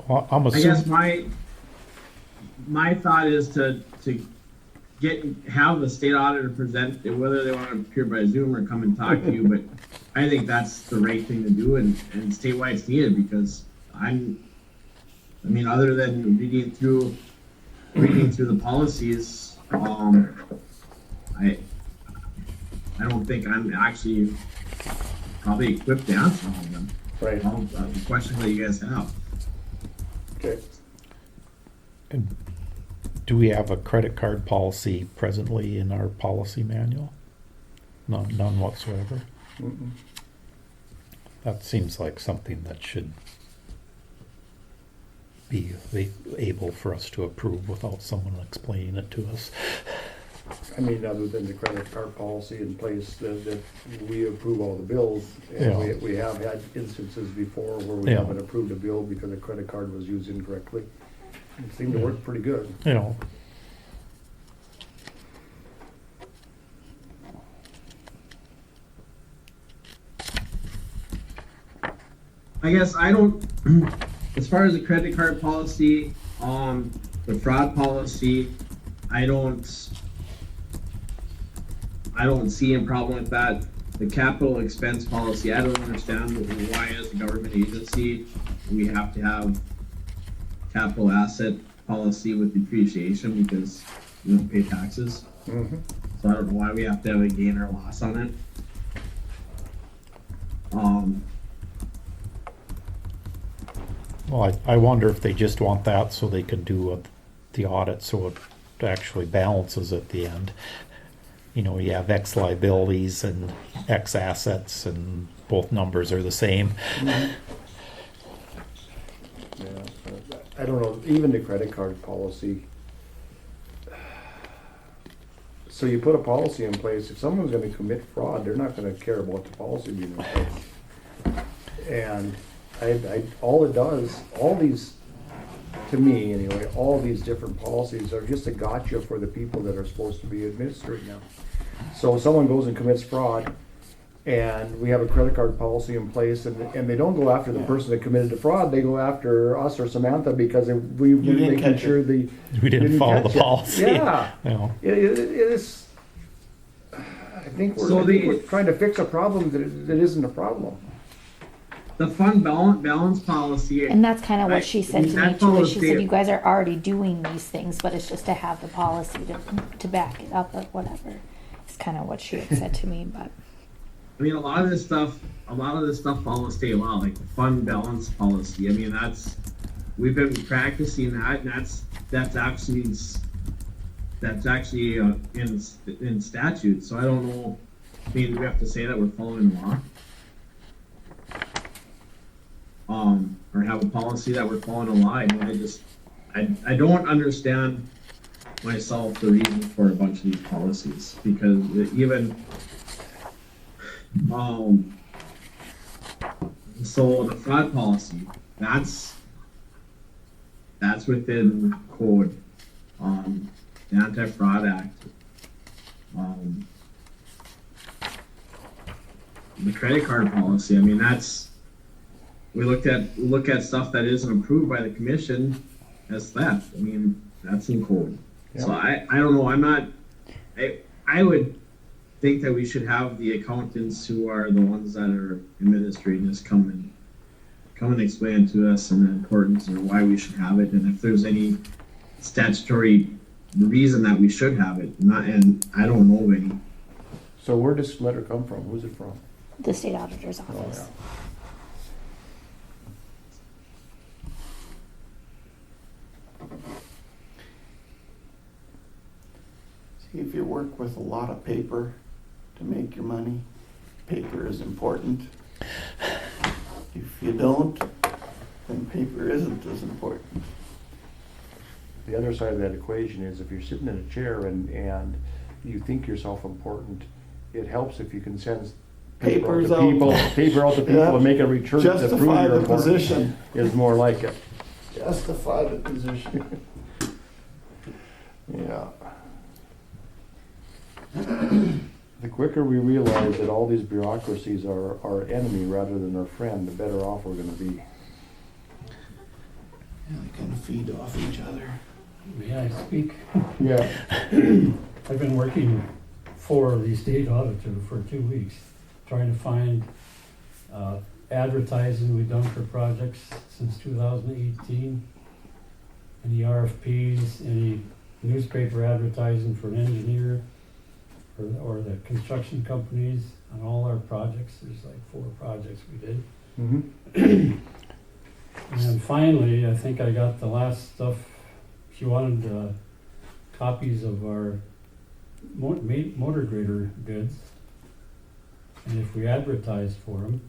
[SPEAKER 1] Well, I'm
[SPEAKER 9] I guess
[SPEAKER 1] assuming,
[SPEAKER 9] my thought is to have the state auditor present it, whether they want to appear by Zoom or come and talk to you. But I think that's the right thing to do, and statewide's needed, because other than reading through the policies, I don't think I'm actually probably equipped to answer all of them.
[SPEAKER 5] Right.
[SPEAKER 9] All the questions that you guys have.
[SPEAKER 5] Okay.
[SPEAKER 1] do we have a credit card policy presently in our policy manual? None whatsoever.
[SPEAKER 5] Mm-mm.
[SPEAKER 1] That seems like something that should be able for us to approve without someone explaining it to us.
[SPEAKER 5] I mean, other than the credit card policy in place that we approve all the bills, and
[SPEAKER 1] Yeah.
[SPEAKER 5] we have had instances before where we
[SPEAKER 1] Yeah.
[SPEAKER 5] haven't approved a bill because a credit card was used incorrectly. It seemed to work pretty good.
[SPEAKER 1] You know,
[SPEAKER 9] I guess I don't, as far as the credit card policy, the fraud policy, I don't see a problem with that. The capital expense policy, I don't understand why as a government agency, we have to have capital asset policy with depreciation because we don't pay taxes.
[SPEAKER 5] Mhm.
[SPEAKER 9] So I don't know why we have to have a gain or loss on it.
[SPEAKER 1] well, I wonder if they just want that so they can do the audit so it actually balances at the end. You know, you have X liabilities and X assets and both numbers are the same.
[SPEAKER 5] Yeah, I don't know, even the credit card policy. So you put a policy in place, if someone's gonna commit fraud, they're not gonna care about the policy being in place. And all it does, all these, to me anyway, all these different policies are just a gotcha for the people that are supposed to be administering them. So if someone goes and commits fraud, and we have a credit card policy in place, and they don't go after the person that committed the fraud, they go after us or Samantha because we were
[SPEAKER 2] didn't
[SPEAKER 5] making
[SPEAKER 2] catch
[SPEAKER 5] sure
[SPEAKER 2] it.
[SPEAKER 1] We didn't follow the
[SPEAKER 5] catch it.
[SPEAKER 1] policy.
[SPEAKER 5] Yeah.
[SPEAKER 1] You know,
[SPEAKER 5] It is, I think we're trying to fix a problem that isn't a problem.
[SPEAKER 9] The fund balance policy.
[SPEAKER 4] And that's kind of what she said to me
[SPEAKER 9] that
[SPEAKER 4] too, is she
[SPEAKER 9] policy-
[SPEAKER 4] said, you guys are already doing these things, but it's just to have the policy to back it up or whatever. It's kind of what she had said to me, but.
[SPEAKER 9] I mean, a lot of this stuff follows state law, like the fund balance policy. I mean, we've been practicing that, and that's actually in statute. So I don't know. I mean, do we have to say that we're following the law? Or have a policy that we're following a law? I mean, I don't understand myself the reason for a bunch of these policies, because even so the fraud policy, that's within code, the Anti-Fraud Act. The credit card policy, I mean, we look at stuff that isn't approved by the commission as theft. I mean, that's in code.
[SPEAKER 5] Yeah.
[SPEAKER 9] So I don't know, I would think that we should have the accountants who are the ones that are administrating this come and explain to us and the importance and why we should have it, and if there's any statutory reason that we should have it. And I don't know any.
[SPEAKER 5] So where does this letter come from? Who's it from?
[SPEAKER 4] The state auditor's
[SPEAKER 5] Oh,
[SPEAKER 4] office.
[SPEAKER 5] yeah.
[SPEAKER 2] See, if you work with a lot of paper to make your money, paper is important. If you don't, then paper isn't as important.
[SPEAKER 5] The other side of that equation is if you're sitting in a chair and you think yourself important, it helps if you can send paper
[SPEAKER 2] Papers
[SPEAKER 5] out
[SPEAKER 2] out.
[SPEAKER 5] to people
[SPEAKER 2] Yeah.
[SPEAKER 5] and make a return to prove
[SPEAKER 2] Justify
[SPEAKER 5] you're
[SPEAKER 2] the
[SPEAKER 5] important
[SPEAKER 2] position.
[SPEAKER 5] is more like it.
[SPEAKER 2] Justify the position.
[SPEAKER 5] Yeah. The quicker we realize that all these bureaucracies are our enemy rather than our friend, the better off we're gonna be.
[SPEAKER 2] Yeah, they kind of feed off each other.
[SPEAKER 10] May I speak?
[SPEAKER 5] Yeah.
[SPEAKER 10] I've been working for the state auditor for 2 weeks, trying to find advertising we've done for projects since 2018. Any RFPs, any newspaper advertising for an engineer or the construction companies on all our projects. There's like 4 projects we did.
[SPEAKER 5] Mm-hmm.
[SPEAKER 10] And then finally, I think I got the last stuff. She wanted copies of our motor grader bids. And if we advertised for them,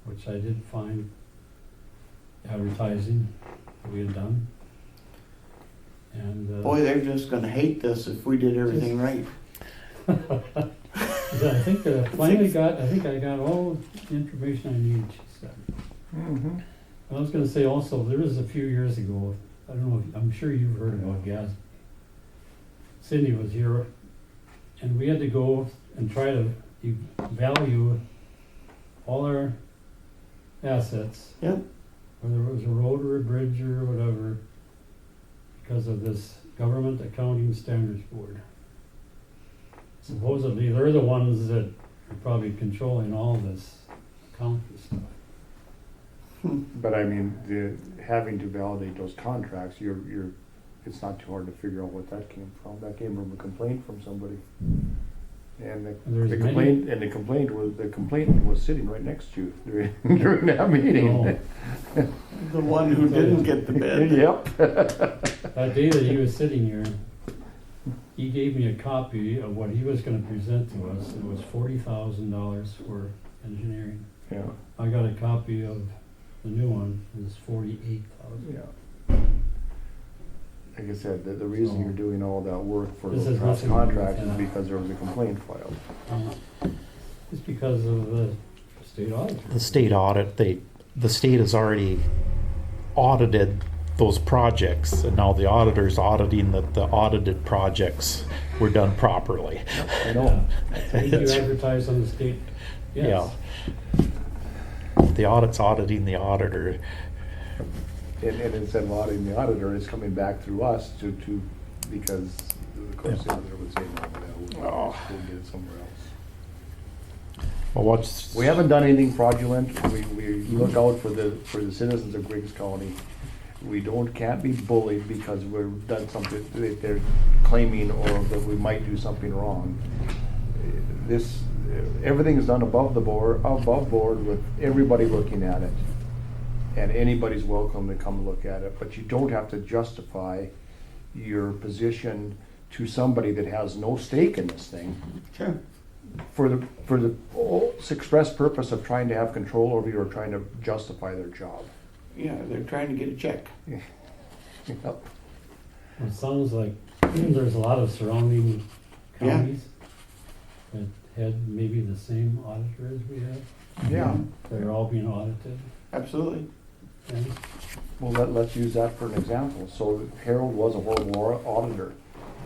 [SPEAKER 10] which I did find advertising we had done. And
[SPEAKER 2] Boy, they're just gonna hate this if we did everything right.
[SPEAKER 10] I think I got all the information I need, she said.
[SPEAKER 5] Mm-hmm.
[SPEAKER 10] I was gonna say also, there was a few years ago, I don't know, I'm sure you've heard about gas. Cindy was here, and we had to go and try to value all our assets.
[SPEAKER 2] Yep.
[SPEAKER 10] Whether it was a road or a bridge or whatever, because of this Government Accounting Standards Board. Supposedly, they're the ones that are probably controlling all this accounting stuff.
[SPEAKER 5] But I mean, having to validate those contracts, it's not too hard to figure out what that came from. That came from a complaint from somebody. And the complainant was sitting right next to you during that meeting.
[SPEAKER 10] Oh.
[SPEAKER 2] The one who didn't get the bid.
[SPEAKER 5] Yep.
[SPEAKER 10] That day that he was sitting here, he gave me a copy of what he was gonna present to us. It was $40,000 for engineering.
[SPEAKER 5] Yeah,
[SPEAKER 10] I got a copy of the new one, it's $48,000.
[SPEAKER 5] yeah. Like I said, the reason you're doing all that work for
[SPEAKER 10] This
[SPEAKER 5] those
[SPEAKER 10] has
[SPEAKER 5] past
[SPEAKER 10] nothing to do with
[SPEAKER 5] contracts is
[SPEAKER 10] that.
[SPEAKER 5] because there was a complaint filed.
[SPEAKER 10] It's because of the state auditor.
[SPEAKER 1] The state audit, the state has already audited those projects, and now the auditor's auditing that the audited projects were done properly.
[SPEAKER 5] I know.
[SPEAKER 10] Did you advertise on the state? Yes.
[SPEAKER 1] Yeah. The audit's auditing the auditor.
[SPEAKER 5] And instead of auditing the auditor, it's coming back through us because of course the auditor would say, no, we'll get it somewhere else.
[SPEAKER 1] Well,
[SPEAKER 5] We haven't done anything fraudulent. We look out for the citizens of Griggs County. We can't be bullied because we've done something that they're claiming or that we might do something wrong. Everything is done above board with everybody looking at it. And anybody's welcome to come look at it, but you don't have to justify your position to somebody that has no stake in this thing.
[SPEAKER 2] Sure.
[SPEAKER 5] For the express purpose of trying to have control over you or trying to justify their job.
[SPEAKER 2] Yeah, they're trying to get a check.
[SPEAKER 5] Yep.
[SPEAKER 10] It sounds like there's a lot of surrounding
[SPEAKER 2] Yeah.
[SPEAKER 10] counties that had maybe the same auditor as we have.
[SPEAKER 5] Yeah,
[SPEAKER 10] They're all being audited.
[SPEAKER 2] Absolutely.
[SPEAKER 10] And
[SPEAKER 5] well, let's use that for an example. So Harold was a horrible auditor.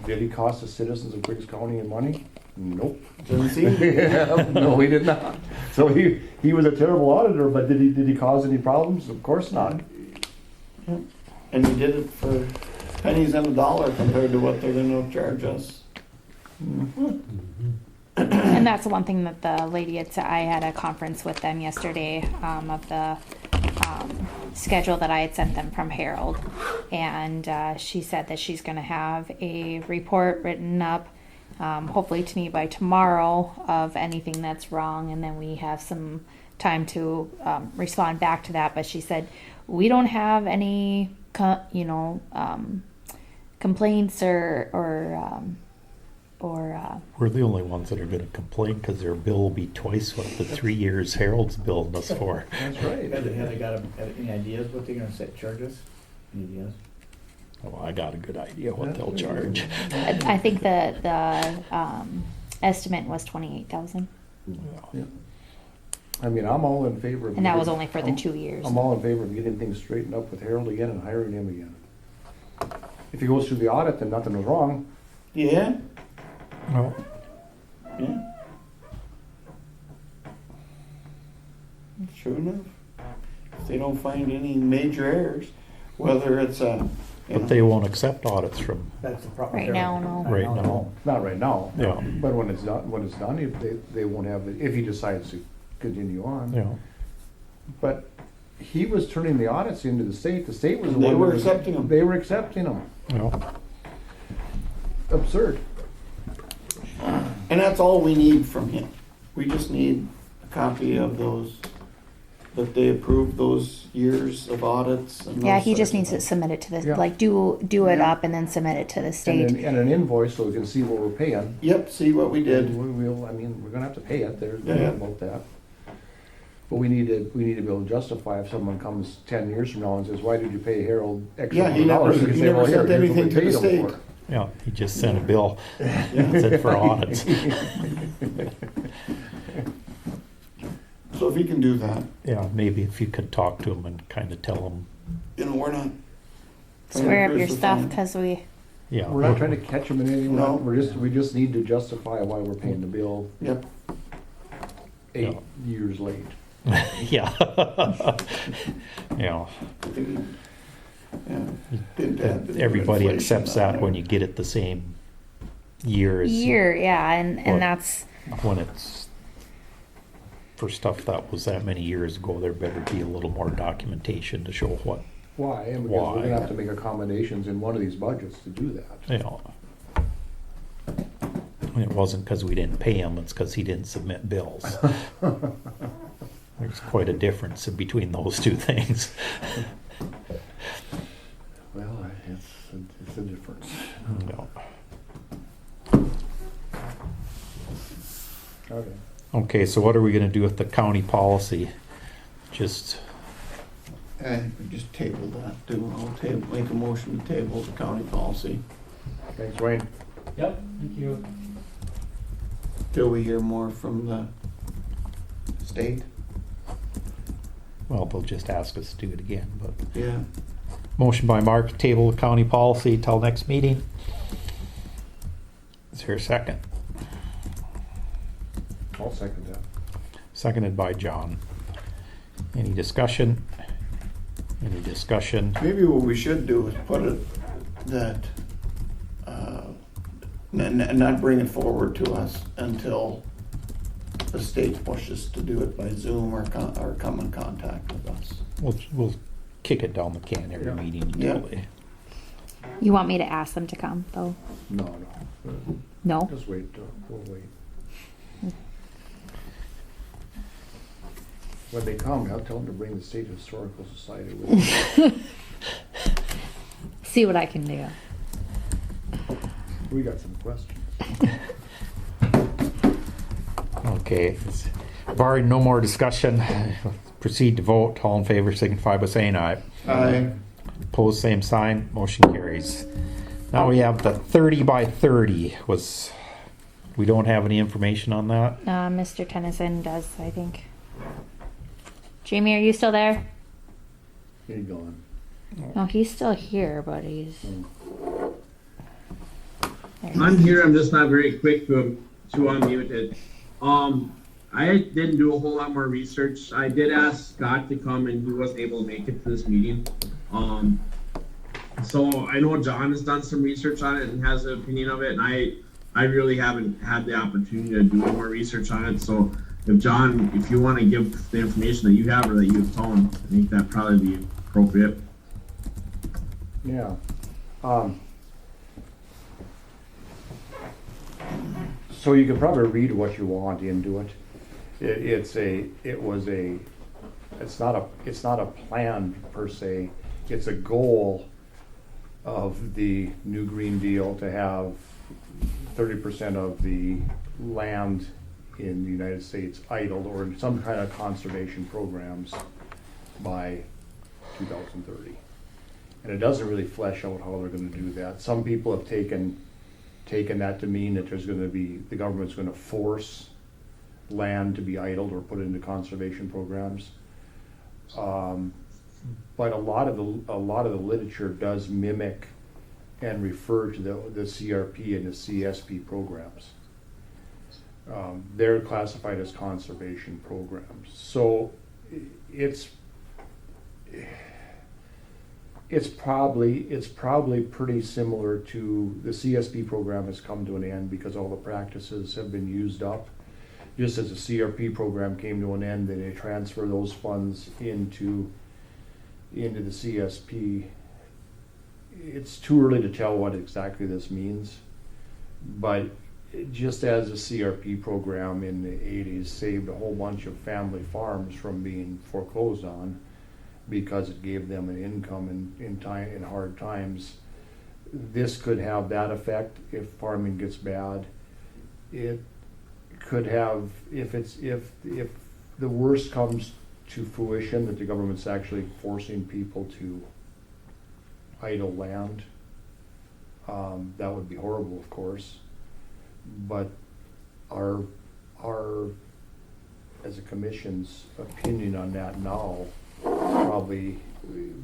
[SPEAKER 5] Did he cost the citizens of Griggs County any money? Nope.
[SPEAKER 2] Doesn't seem.
[SPEAKER 5] No, he did not. So he was a terrible auditor, but did he cause any problems? Of course not.
[SPEAKER 2] And he did it for pennies on a dollar compared to what they're gonna charge us.
[SPEAKER 4] And that's the one thing that the lady had said. I had a conference with them yesterday of the schedule that I had sent them from Harold. And she said that she's going to have a report written up, hopefully to me by tomorrow, of anything that's wrong. And then we have some time to respond back to that. But she said, we don't have any, complaints or
[SPEAKER 1] We're the only ones that are gonna complain because their bill will be twice what the 3 years Harold's billed us for.
[SPEAKER 5] That's right.
[SPEAKER 3] Have they got any ideas what they're gonna set charges? Any ideas?
[SPEAKER 1] Oh, I got a good idea what they'll charge.
[SPEAKER 4] I think the estimate was 28,000,
[SPEAKER 5] Yeah. I mean, I'm all in favor of.
[SPEAKER 4] and that was only for the 2 years.
[SPEAKER 5] I'm all in favor of getting things straightened up with Harold again and hiring him again. If he goes through the audit, then nothing was wrong.
[SPEAKER 2] Yeah,
[SPEAKER 1] Well,
[SPEAKER 2] yeah. Sure enough. If they don't find any major errors, whether it's
[SPEAKER 1] but they won't accept audits from,
[SPEAKER 3] That's the problem.
[SPEAKER 4] Right now, no.
[SPEAKER 1] Right now.
[SPEAKER 5] Not right now.
[SPEAKER 1] Yeah.
[SPEAKER 5] But when it's done, they won't have it, if he decides to continue on.
[SPEAKER 1] you know,
[SPEAKER 5] But he was turning the audits into the state was the
[SPEAKER 2] They
[SPEAKER 5] one. that
[SPEAKER 2] were
[SPEAKER 5] was-
[SPEAKER 2] accepting them.
[SPEAKER 5] They were accepting them.
[SPEAKER 1] you know.
[SPEAKER 5] Absurd.
[SPEAKER 2] And that's all we need from him. We just need a copy of those, that they approved those years of audits and
[SPEAKER 4] Yeah,
[SPEAKER 2] those
[SPEAKER 4] he just
[SPEAKER 2] sorts
[SPEAKER 4] needs
[SPEAKER 2] of
[SPEAKER 4] to
[SPEAKER 2] things.
[SPEAKER 4] submit it to the,
[SPEAKER 5] Yeah.
[SPEAKER 4] like, do it
[SPEAKER 2] Yeah.
[SPEAKER 4] up and then submit it to the
[SPEAKER 5] And
[SPEAKER 4] state.
[SPEAKER 5] an invoice so we can see what we're paying.
[SPEAKER 2] Yep, see what we did.
[SPEAKER 5] We're gonna have to pay it, there's no
[SPEAKER 2] Yeah.
[SPEAKER 5] doubt about that. But we need to be able to justify if someone comes 10 years from now and says, why did you pay Harold X
[SPEAKER 2] Yeah,
[SPEAKER 5] amount
[SPEAKER 2] he
[SPEAKER 5] of
[SPEAKER 2] never-
[SPEAKER 5] dollars? We can
[SPEAKER 2] he
[SPEAKER 5] say,
[SPEAKER 2] never
[SPEAKER 5] well,
[SPEAKER 2] sent
[SPEAKER 5] here's what we
[SPEAKER 2] anything to the
[SPEAKER 5] paid him
[SPEAKER 2] state.
[SPEAKER 5] for.
[SPEAKER 1] Yeah, he just sent a bill, said for audits.
[SPEAKER 2] So if he can do that,
[SPEAKER 1] Yeah, maybe if you could talk to him and kind of tell him,
[SPEAKER 2] we're not,
[SPEAKER 4] square up
[SPEAKER 2] here's
[SPEAKER 4] your
[SPEAKER 2] the
[SPEAKER 4] stuff
[SPEAKER 2] thing.
[SPEAKER 4] because we.
[SPEAKER 1] Yeah.
[SPEAKER 5] We're not trying to catch them in any way.
[SPEAKER 2] No.
[SPEAKER 5] We just need to justify why we're paying the bill
[SPEAKER 2] Yep.
[SPEAKER 5] 8 years late.
[SPEAKER 1] Yeah. Yeah.
[SPEAKER 2] Yeah. Didn't add the
[SPEAKER 1] Everybody
[SPEAKER 2] inflation
[SPEAKER 1] accepts
[SPEAKER 2] on
[SPEAKER 1] that when
[SPEAKER 2] there.
[SPEAKER 1] you get it the same year as
[SPEAKER 4] Yeah, and
[SPEAKER 1] Well-
[SPEAKER 4] that's
[SPEAKER 1] when it's for stuff that was that many years ago. There better be a little more documentation to show what,
[SPEAKER 5] Why? And because
[SPEAKER 1] Why?
[SPEAKER 5] we're gonna have to make accommodations in one of these budgets to do that.
[SPEAKER 1] you know. And it wasn't because we didn't pay him, it's because he didn't submit bills. There's quite a difference in between those two things.
[SPEAKER 5] Well, it's a difference.
[SPEAKER 1] No.
[SPEAKER 5] Okay.
[SPEAKER 1] Okay, so what are we gonna do with the county policy? Just,
[SPEAKER 2] I think we just table that, too. I'll make a motion to table the county policy
[SPEAKER 5] Thanks, Wayne.
[SPEAKER 3] Yep, thank you.
[SPEAKER 2] till we hear more from the state.
[SPEAKER 1] well, they'll just ask us to do it again, but.
[SPEAKER 2] Yeah.
[SPEAKER 1] Motion by Mark, to table the county policy till next meeting. Is there a second?
[SPEAKER 5] I'll second that.
[SPEAKER 1] Seconded by John. Any discussion? Any discussion?
[SPEAKER 2] Maybe what we should do is put it that, not bring it forward to us until the state pushes to do it by Zoom or come in contact with us.
[SPEAKER 1] We'll kick it down the can every
[SPEAKER 5] Yeah.
[SPEAKER 1] meeting until
[SPEAKER 2] Yeah.
[SPEAKER 1] they.
[SPEAKER 4] you want me to ask them to come though.
[SPEAKER 5] No.
[SPEAKER 4] No.
[SPEAKER 5] Just wait, we'll wait. When they come, I'll tell them to bring the State Historical Society with them.
[SPEAKER 4] See what I can do.
[SPEAKER 5] We got some questions.
[SPEAKER 1] Okay, barring no more discussion, proceed to vote. All in favor signify by saying aye.
[SPEAKER 2] Aye.
[SPEAKER 1] Opposed, same sign. Motion carries. Now we have the 30 by 30 was, we don't have any information on that.
[SPEAKER 4] Mr. Tennyson does, I think. Jamie, are you still there?
[SPEAKER 5] He's gone.
[SPEAKER 4] No, he's still here, but he's. There he
[SPEAKER 9] I'm
[SPEAKER 4] is.
[SPEAKER 9] here, I'm just not very quick to unmute it. I didn't do a whole lot more research. I did ask Scott to come and he wasn't able to make it to this meeting. So I know John has done some research on it and has an opinion of it, and I really haven't had the opportunity to do more research on it. So if John, if you want to give the information that you have or that you've told, I think that'd probably be appropriate.
[SPEAKER 5] Yeah. So you can probably read what you want into it. It's not a plan per se. It's a goal of the new Green Deal to have 30% of the land in the United States idled or in some kind of conservation programs by 2030. And it doesn't really flesh out how they're gonna do that. Some people have taken that to mean that the government's gonna force land to be idled or put into conservation programs. But a lot of the literature does mimic and refer to the CRP and the CSP programs. They're classified as conservation programs. So it's probably pretty similar to the CSP program has come to an end because all the practices have been used up. Just as the CRP program came to an end, then they transfer those funds into the CSP. It's too early to tell what exactly this means, but just as the CRP program in the 80s saved a whole bunch of family farms from being foreclosed on because it gave them an income in hard times, this could have that effect if farming gets bad. It could have, if the worst comes to fruition, that the government's actually forcing people to idle land, that would be horrible, of course. But our as a commission's opinion on that now probably,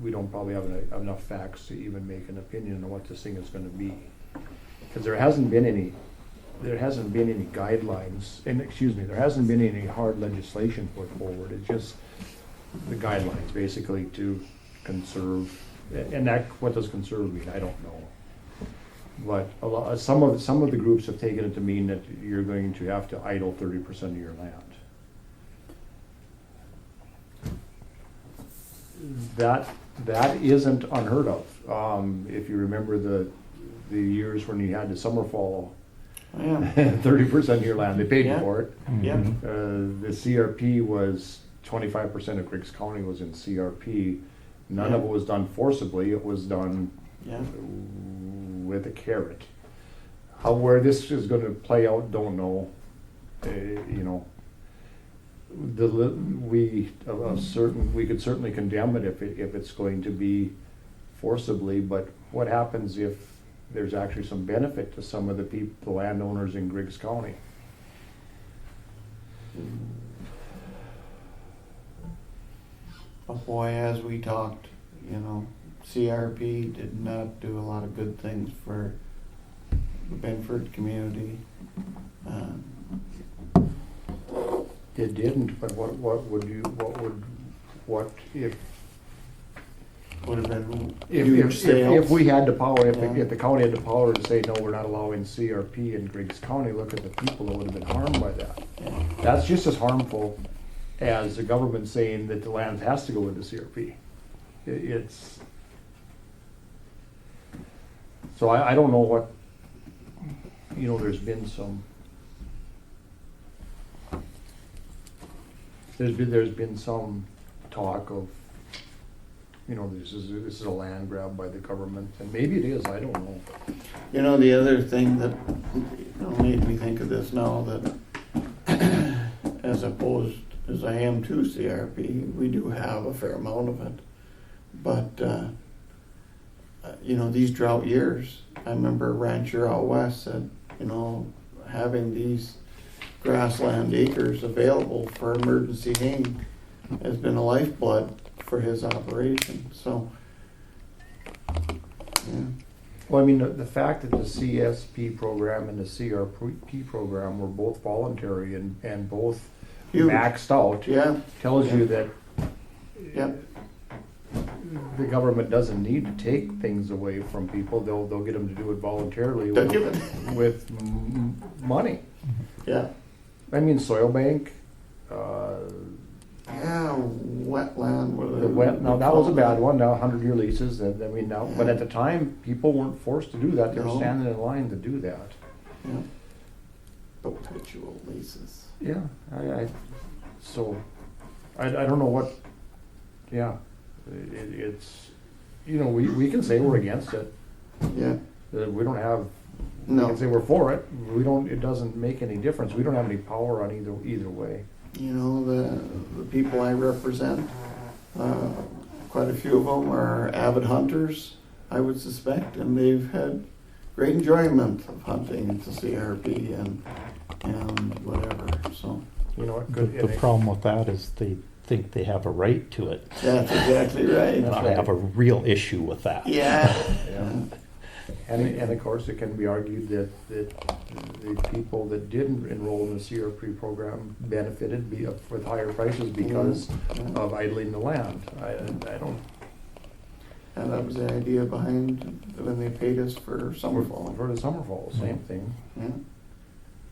[SPEAKER 5] we don't probably have enough facts to even make an opinion on what this thing is gonna be. Because there hasn't been any guidelines, and excuse me, there hasn't been any hard legislation put forward. It's just the guidelines, basically, to conserve, and that, what does conserve mean? I don't know. But some of the groups have taken it to mean that you're going to have to idle 30% of your land. That isn't unheard of. If you remember the years when you had the summer fall,
[SPEAKER 2] Yeah,
[SPEAKER 5] 30% of your land, they paid you
[SPEAKER 2] Yeah.
[SPEAKER 5] for it.
[SPEAKER 2] yeah,
[SPEAKER 5] The CRP was 25% of Griggs County was in CRP. None of it was done forcibly, it was done
[SPEAKER 2] yeah.
[SPEAKER 5] with a carrot. Where this is gonna play out, don't know. You know, we could certainly condemn it if it's going to be forcibly, but what happens if there's actually some benefit to some of the landowners in Griggs County?
[SPEAKER 2] But boy, as we talked, you know, CRP did not do a lot of good things for the Benford community.
[SPEAKER 5] It didn't, but what if
[SPEAKER 2] Would have been
[SPEAKER 5] If
[SPEAKER 2] huge sales.
[SPEAKER 5] we had the power, if
[SPEAKER 2] Yeah.
[SPEAKER 5] the county had the power to say, no, we're not allowing CRP in Griggs County, look at the people that would have been harmed by that.
[SPEAKER 2] Yeah.
[SPEAKER 5] That's just as harmful as the government saying that the land has to go into CRP. It's, so I don't know what, you know, there's been some talk of, you know, this is a land grab by the government, and maybe it is, I don't know.
[SPEAKER 2] You know, the other thing that made me think of this now, that as opposed as I am to CRP, we do have a fair amount of it. But, you know, these drought years, I remember a rancher out west said, you know, having these grassland acres available for emergency haying has been a lifeblood for his operation, so, yeah.
[SPEAKER 5] Well, I mean, the fact that the CSP program and the CRP program were both voluntary and both
[SPEAKER 2] Huge.
[SPEAKER 5] maxed out,
[SPEAKER 2] Yeah,
[SPEAKER 5] tells you that
[SPEAKER 2] yep,
[SPEAKER 5] the government doesn't need to take things away from people. They'll get them to do it voluntarily
[SPEAKER 2] they'll give it,
[SPEAKER 5] with money.
[SPEAKER 2] yeah.
[SPEAKER 5] I mean, soil bank,
[SPEAKER 2] Yeah, wetland.
[SPEAKER 5] now that was a bad one, now 100-year leases, I mean, now, but at the time, people weren't forced to do that, they were
[SPEAKER 2] No.
[SPEAKER 5] standing in line to do that.
[SPEAKER 2] Yeah. Perpetual leases.
[SPEAKER 5] Yeah, so, I don't know what, yeah, it's, you know, we can say we're against it,
[SPEAKER 2] Yeah,
[SPEAKER 5] we don't have, we
[SPEAKER 2] no,
[SPEAKER 5] can say we're for it, it doesn't make any difference, we don't have any power on either way.
[SPEAKER 2] you know, the people I represent, quite a few of them are avid hunters, I would suspect, and they've had great enjoyment of hunting the CRP and whatever, so.
[SPEAKER 5] You know, it
[SPEAKER 1] The,
[SPEAKER 5] could.
[SPEAKER 1] the problem with that is they think they have a right to it.
[SPEAKER 2] That's exactly right.
[SPEAKER 1] And I have a real issue with that.
[SPEAKER 2] Yeah.
[SPEAKER 5] Yeah. And of course, it can be argued that the people that didn't enroll in the CRP program benefited with higher prices because
[SPEAKER 2] Mhm.
[SPEAKER 5] of idling the land. I don't,
[SPEAKER 2] And that was the idea behind when they paid us for Summerfall.
[SPEAKER 5] for the Summerfall, same thing.
[SPEAKER 2] Yeah.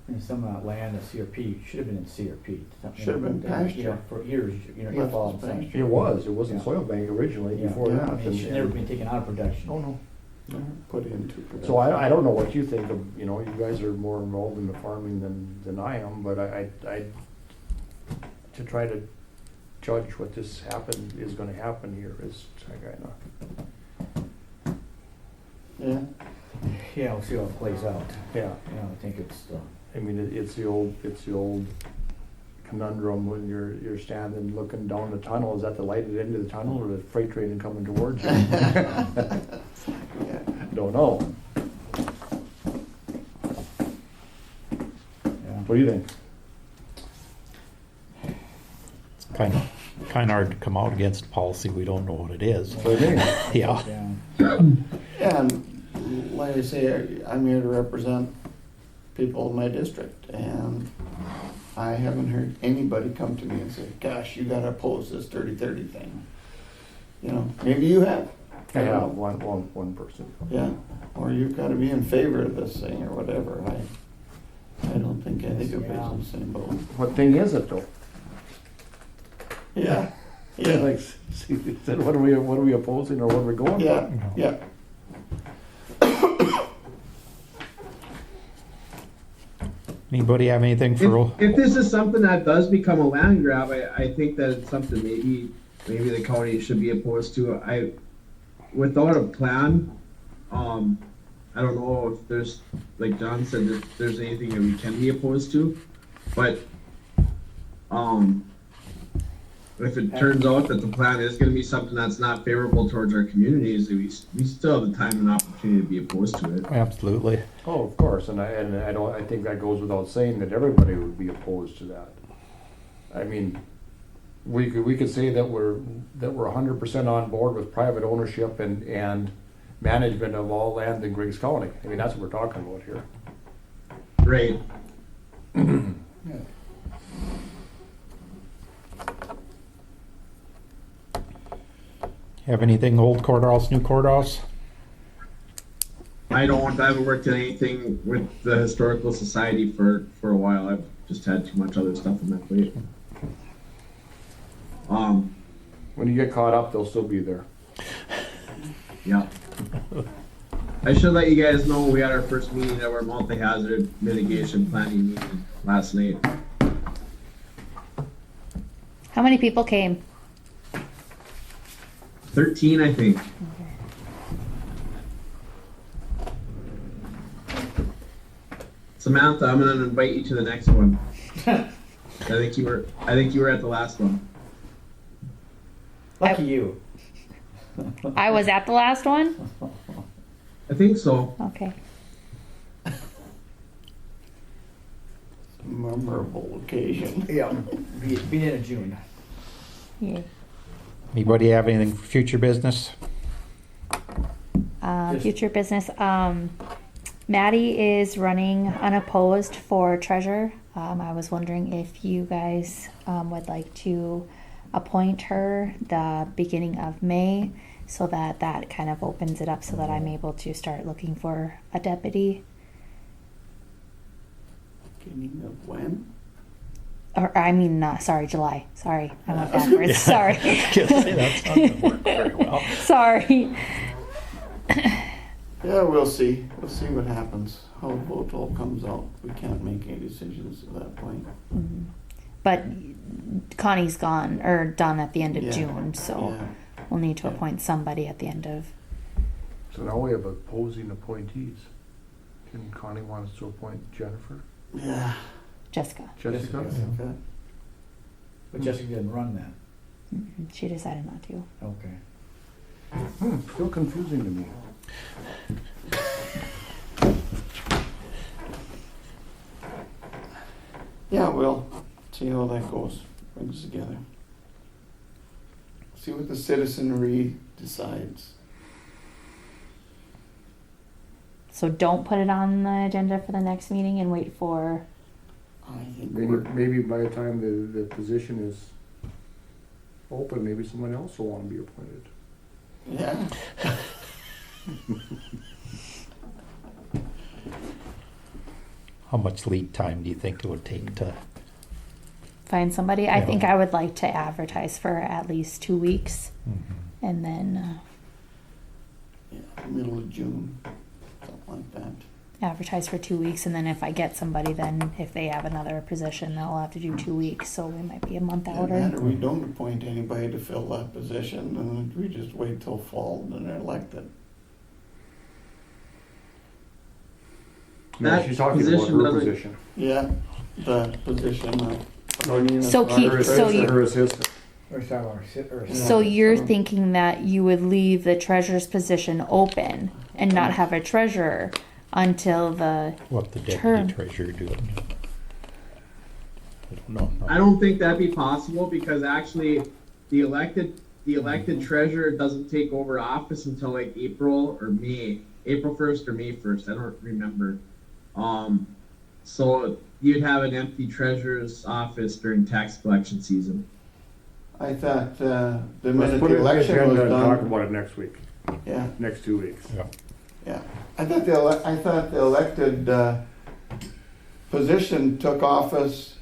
[SPEAKER 3] And some of that land in CRP should have been in CRP.
[SPEAKER 2] Should have been
[SPEAKER 3] You know,
[SPEAKER 2] pasture.
[SPEAKER 3] for years, you know, you
[SPEAKER 2] Left
[SPEAKER 3] follow
[SPEAKER 2] as
[SPEAKER 3] the same.
[SPEAKER 2] pasture.
[SPEAKER 5] It wasn't
[SPEAKER 3] Yeah.
[SPEAKER 5] soil bank originally
[SPEAKER 3] Yeah.
[SPEAKER 5] before
[SPEAKER 2] Yeah.
[SPEAKER 5] that.
[SPEAKER 3] I mean, it should never been taken out of production.
[SPEAKER 5] Oh, no.
[SPEAKER 2] Yeah, put into production.
[SPEAKER 5] So I don't know what you think of, you know, you guys are more involved in the farming than I am, but I to try to judge what is gonna happen here is kinda,
[SPEAKER 2] Yeah,
[SPEAKER 3] Yeah, we'll see how it plays out.
[SPEAKER 5] yeah.
[SPEAKER 3] You know, I think it's,
[SPEAKER 5] I mean, it's the old conundrum when you're standing looking down the tunnel, is that the light at the end of the tunnel or the freight train coming towards you?
[SPEAKER 2] yeah.
[SPEAKER 5] Don't know.
[SPEAKER 3] yeah.
[SPEAKER 5] What do you think?
[SPEAKER 1] It's kind of kinda hard to come out against a policy we don't know what it is.
[SPEAKER 5] So, anyway,
[SPEAKER 1] Yeah.
[SPEAKER 2] And like I say, I'm here to represent people in my district, and I haven't heard anybody come to me and say, gosh, you gotta oppose this 30-30 thing. You know, maybe you have.
[SPEAKER 5] I have one person.
[SPEAKER 2] Yeah, or you've gotta be in favor of this thing or whatever. I don't think anybody's in the same boat.
[SPEAKER 5] What thing is it though?
[SPEAKER 2] Yeah,
[SPEAKER 5] Yeah,
[SPEAKER 2] yeah,
[SPEAKER 5] like, see, you said, what are we opposing or what are we going for?
[SPEAKER 2] yeah, yeah.
[SPEAKER 1] Anybody have anything for?
[SPEAKER 9] If this is something that does become a land grab, I think that it's something maybe the county should be opposed to. Without a plan, I don't know if there's, like John said, if there's anything that we can be opposed to, but, if it turns out that the plan is gonna be something that's not favorable towards our communities, we still have the time and opportunity to be opposed to it.
[SPEAKER 1] Absolutely.
[SPEAKER 5] Oh, of course, and I think that goes without saying that everybody would be opposed to that. I mean, we could say that we're 100% on board with private ownership and management of all land in Griggs County. I mean, that's what we're talking about here.
[SPEAKER 9] Right.
[SPEAKER 1] Have anything old courthouse, new courthouse?
[SPEAKER 9] I haven't worked on anything with the Historical Society for a while. I've just had too much other stuff on my plate.
[SPEAKER 5] When you get caught up, they'll still be there.
[SPEAKER 9] Yeah. I should let you guys know we had our first meeting at our multi-hazard mitigation planning meeting last night.
[SPEAKER 4] How many people came?
[SPEAKER 9] 13, I think. Samantha, I'm gonna invite you to the next one. I think you were at the last one.
[SPEAKER 3] Lucky you.
[SPEAKER 4] I was at the last one?
[SPEAKER 9] I think so.
[SPEAKER 4] Okay.
[SPEAKER 2] Memorable occasion.
[SPEAKER 3] Yeah. Beginning of June.
[SPEAKER 4] Yeah.
[SPEAKER 1] Anybody have anything for future business?
[SPEAKER 3] Just-
[SPEAKER 4] Future business, Maddie is running unopposed for treasurer. I was wondering if you guys, would like to appoint her the beginning of May, so that kind of opens it up so that I'm able to start looking for a deputy.
[SPEAKER 2] Beginning of when?
[SPEAKER 4] Or, I mean, sorry, July. Sorry, I went backwards. Sorry.
[SPEAKER 1] That's not gonna work very well.
[SPEAKER 4] Sorry.
[SPEAKER 2] Yeah, we'll see. We'll see what happens. How the vote all comes out. We can't make any decisions at that point.
[SPEAKER 4] Mhm. But Connie's gone, or done at the end of
[SPEAKER 2] Yeah.
[SPEAKER 4] June, so
[SPEAKER 2] Yeah.
[SPEAKER 4] we'll need to
[SPEAKER 2] Yeah.
[SPEAKER 4] appoint somebody at the end of.
[SPEAKER 5] So now we have opposing appointees. And Connie wants to appoint Jennifer?
[SPEAKER 2] Yeah.
[SPEAKER 4] Jessica.
[SPEAKER 5] Jessica?
[SPEAKER 2] Okay.
[SPEAKER 3] But Jessica didn't run that.
[SPEAKER 4] She decided not to.
[SPEAKER 3] Okay.
[SPEAKER 5] Still confusing to me.
[SPEAKER 2] Yeah, we'll see how that goes. Brings together. See what the citizenry decides.
[SPEAKER 4] So don't put it on the agenda for the next meeting and wait for.
[SPEAKER 2] I think we're,
[SPEAKER 5] Maybe by the time the position is open, maybe someone else will want to be appointed.
[SPEAKER 2] yeah.
[SPEAKER 1] How much lead time do you think it would take to?
[SPEAKER 4] Find somebody. I
[SPEAKER 1] Yeah.
[SPEAKER 4] think I would like to advertise for at least 2 weeks,
[SPEAKER 1] Mhm.
[SPEAKER 4] and then
[SPEAKER 2] Yeah, middle of June, something like that.
[SPEAKER 4] advertise for 2 weeks, and then if I get somebody, then if they have another position, they'll have to do 2 weeks. So it might be a month out.
[SPEAKER 2] And
[SPEAKER 4] Or
[SPEAKER 2] we don't appoint anybody to fill that position, and we just wait till fall and they're elected.
[SPEAKER 5] No,
[SPEAKER 9] That
[SPEAKER 5] she's talking about
[SPEAKER 9] position
[SPEAKER 5] her
[SPEAKER 9] doesn't-
[SPEAKER 5] position.
[SPEAKER 2] Yeah, the position of.
[SPEAKER 4] So keep- so you-
[SPEAKER 5] Her assistant.
[SPEAKER 4] so you're thinking that you would leave the treasurer's position open and not have a treasurer until the.
[SPEAKER 1] What the
[SPEAKER 4] Term.
[SPEAKER 1] deputy treasurer doing? I don't know.
[SPEAKER 9] I don't think that'd be possible because actually, the elected treasurer doesn't take over office until like April 1st or May 1st. I don't remember. So you'd have an empty treasurer's office during tax collection season.
[SPEAKER 2] I thought, the
[SPEAKER 5] Let's
[SPEAKER 2] minute
[SPEAKER 5] put
[SPEAKER 2] the
[SPEAKER 5] it on the
[SPEAKER 2] election
[SPEAKER 5] agenda
[SPEAKER 2] was
[SPEAKER 5] and talk
[SPEAKER 2] done,
[SPEAKER 5] about it next week,
[SPEAKER 2] yeah,
[SPEAKER 5] next 2 weeks.
[SPEAKER 1] Yeah.
[SPEAKER 2] yeah. I thought the elected, position took office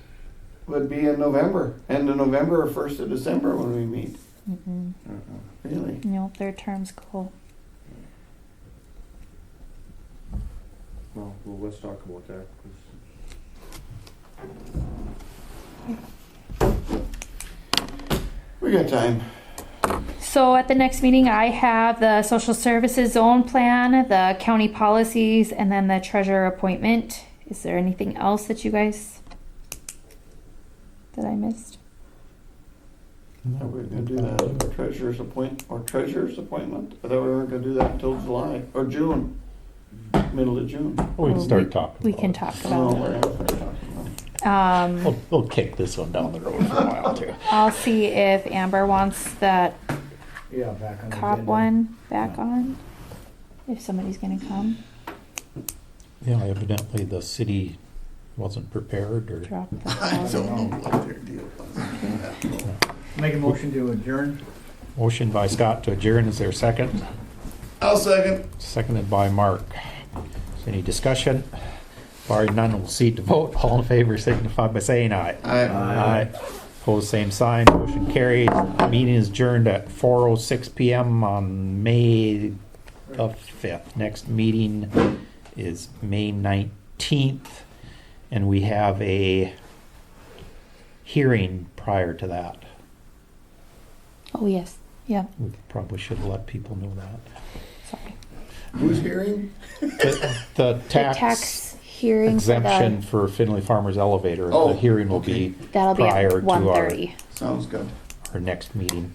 [SPEAKER 2] would be in November, end of November or 1st of December when we meet.
[SPEAKER 4] Mm-hmm.
[SPEAKER 2] Really?
[SPEAKER 4] No, their terms go.
[SPEAKER 5] Well, let's talk about that. 'cause
[SPEAKER 2] We got time.
[SPEAKER 4] So at the next meeting, I have the social services zone plan, the county policies, and then the treasurer appointment. Is there anything else that you guys, that I missed?
[SPEAKER 2] Are we gonna do that at our treasurer's appointment? I thought we weren't gonna do that until July, or June, middle of June.
[SPEAKER 1] We can start talking.
[SPEAKER 4] We
[SPEAKER 1] about
[SPEAKER 4] can
[SPEAKER 1] it.
[SPEAKER 4] talk
[SPEAKER 2] Oh,
[SPEAKER 4] about
[SPEAKER 2] we're
[SPEAKER 4] it.
[SPEAKER 2] gonna start talking about it.
[SPEAKER 1] We'll kick this one down the road for a while too.
[SPEAKER 4] I'll see if Amber wants that
[SPEAKER 3] Yeah, back on the
[SPEAKER 4] cop
[SPEAKER 3] agenda.
[SPEAKER 4] one back on, if somebody's gonna come,
[SPEAKER 1] Yeah, evidently the city wasn't prepared or.
[SPEAKER 4] drop the
[SPEAKER 2] I
[SPEAKER 4] ball.
[SPEAKER 2] don't know what their deal was.
[SPEAKER 3] Make a motion to adjourn.
[SPEAKER 1] Motion by Scott to adjourn, is there a second?
[SPEAKER 2] I'll second.
[SPEAKER 1] Seconded by Mark. Any discussion? Barring none, we'll proceed to vote. All in favor signify by saying aye. Aye. Opposed, same sign. Motion carried. Meeting is adjourned at 4:06 PM on May the 5th. Next meeting is May 19th, and we have a hearing prior to that.
[SPEAKER 4] Oh, yes, yeah,
[SPEAKER 1] We probably should have let people know that.
[SPEAKER 4] sorry.
[SPEAKER 2] Who's hearing?
[SPEAKER 1] The
[SPEAKER 4] The tax hearing for
[SPEAKER 1] exemption
[SPEAKER 4] the,
[SPEAKER 1] for Finley Farmers Elevator,
[SPEAKER 2] Oh,
[SPEAKER 1] the hearing will
[SPEAKER 2] okay.
[SPEAKER 1] be
[SPEAKER 4] that'll be
[SPEAKER 1] prior
[SPEAKER 4] at
[SPEAKER 1] to our
[SPEAKER 4] 1:30.
[SPEAKER 2] Sounds good.
[SPEAKER 1] our next meeting.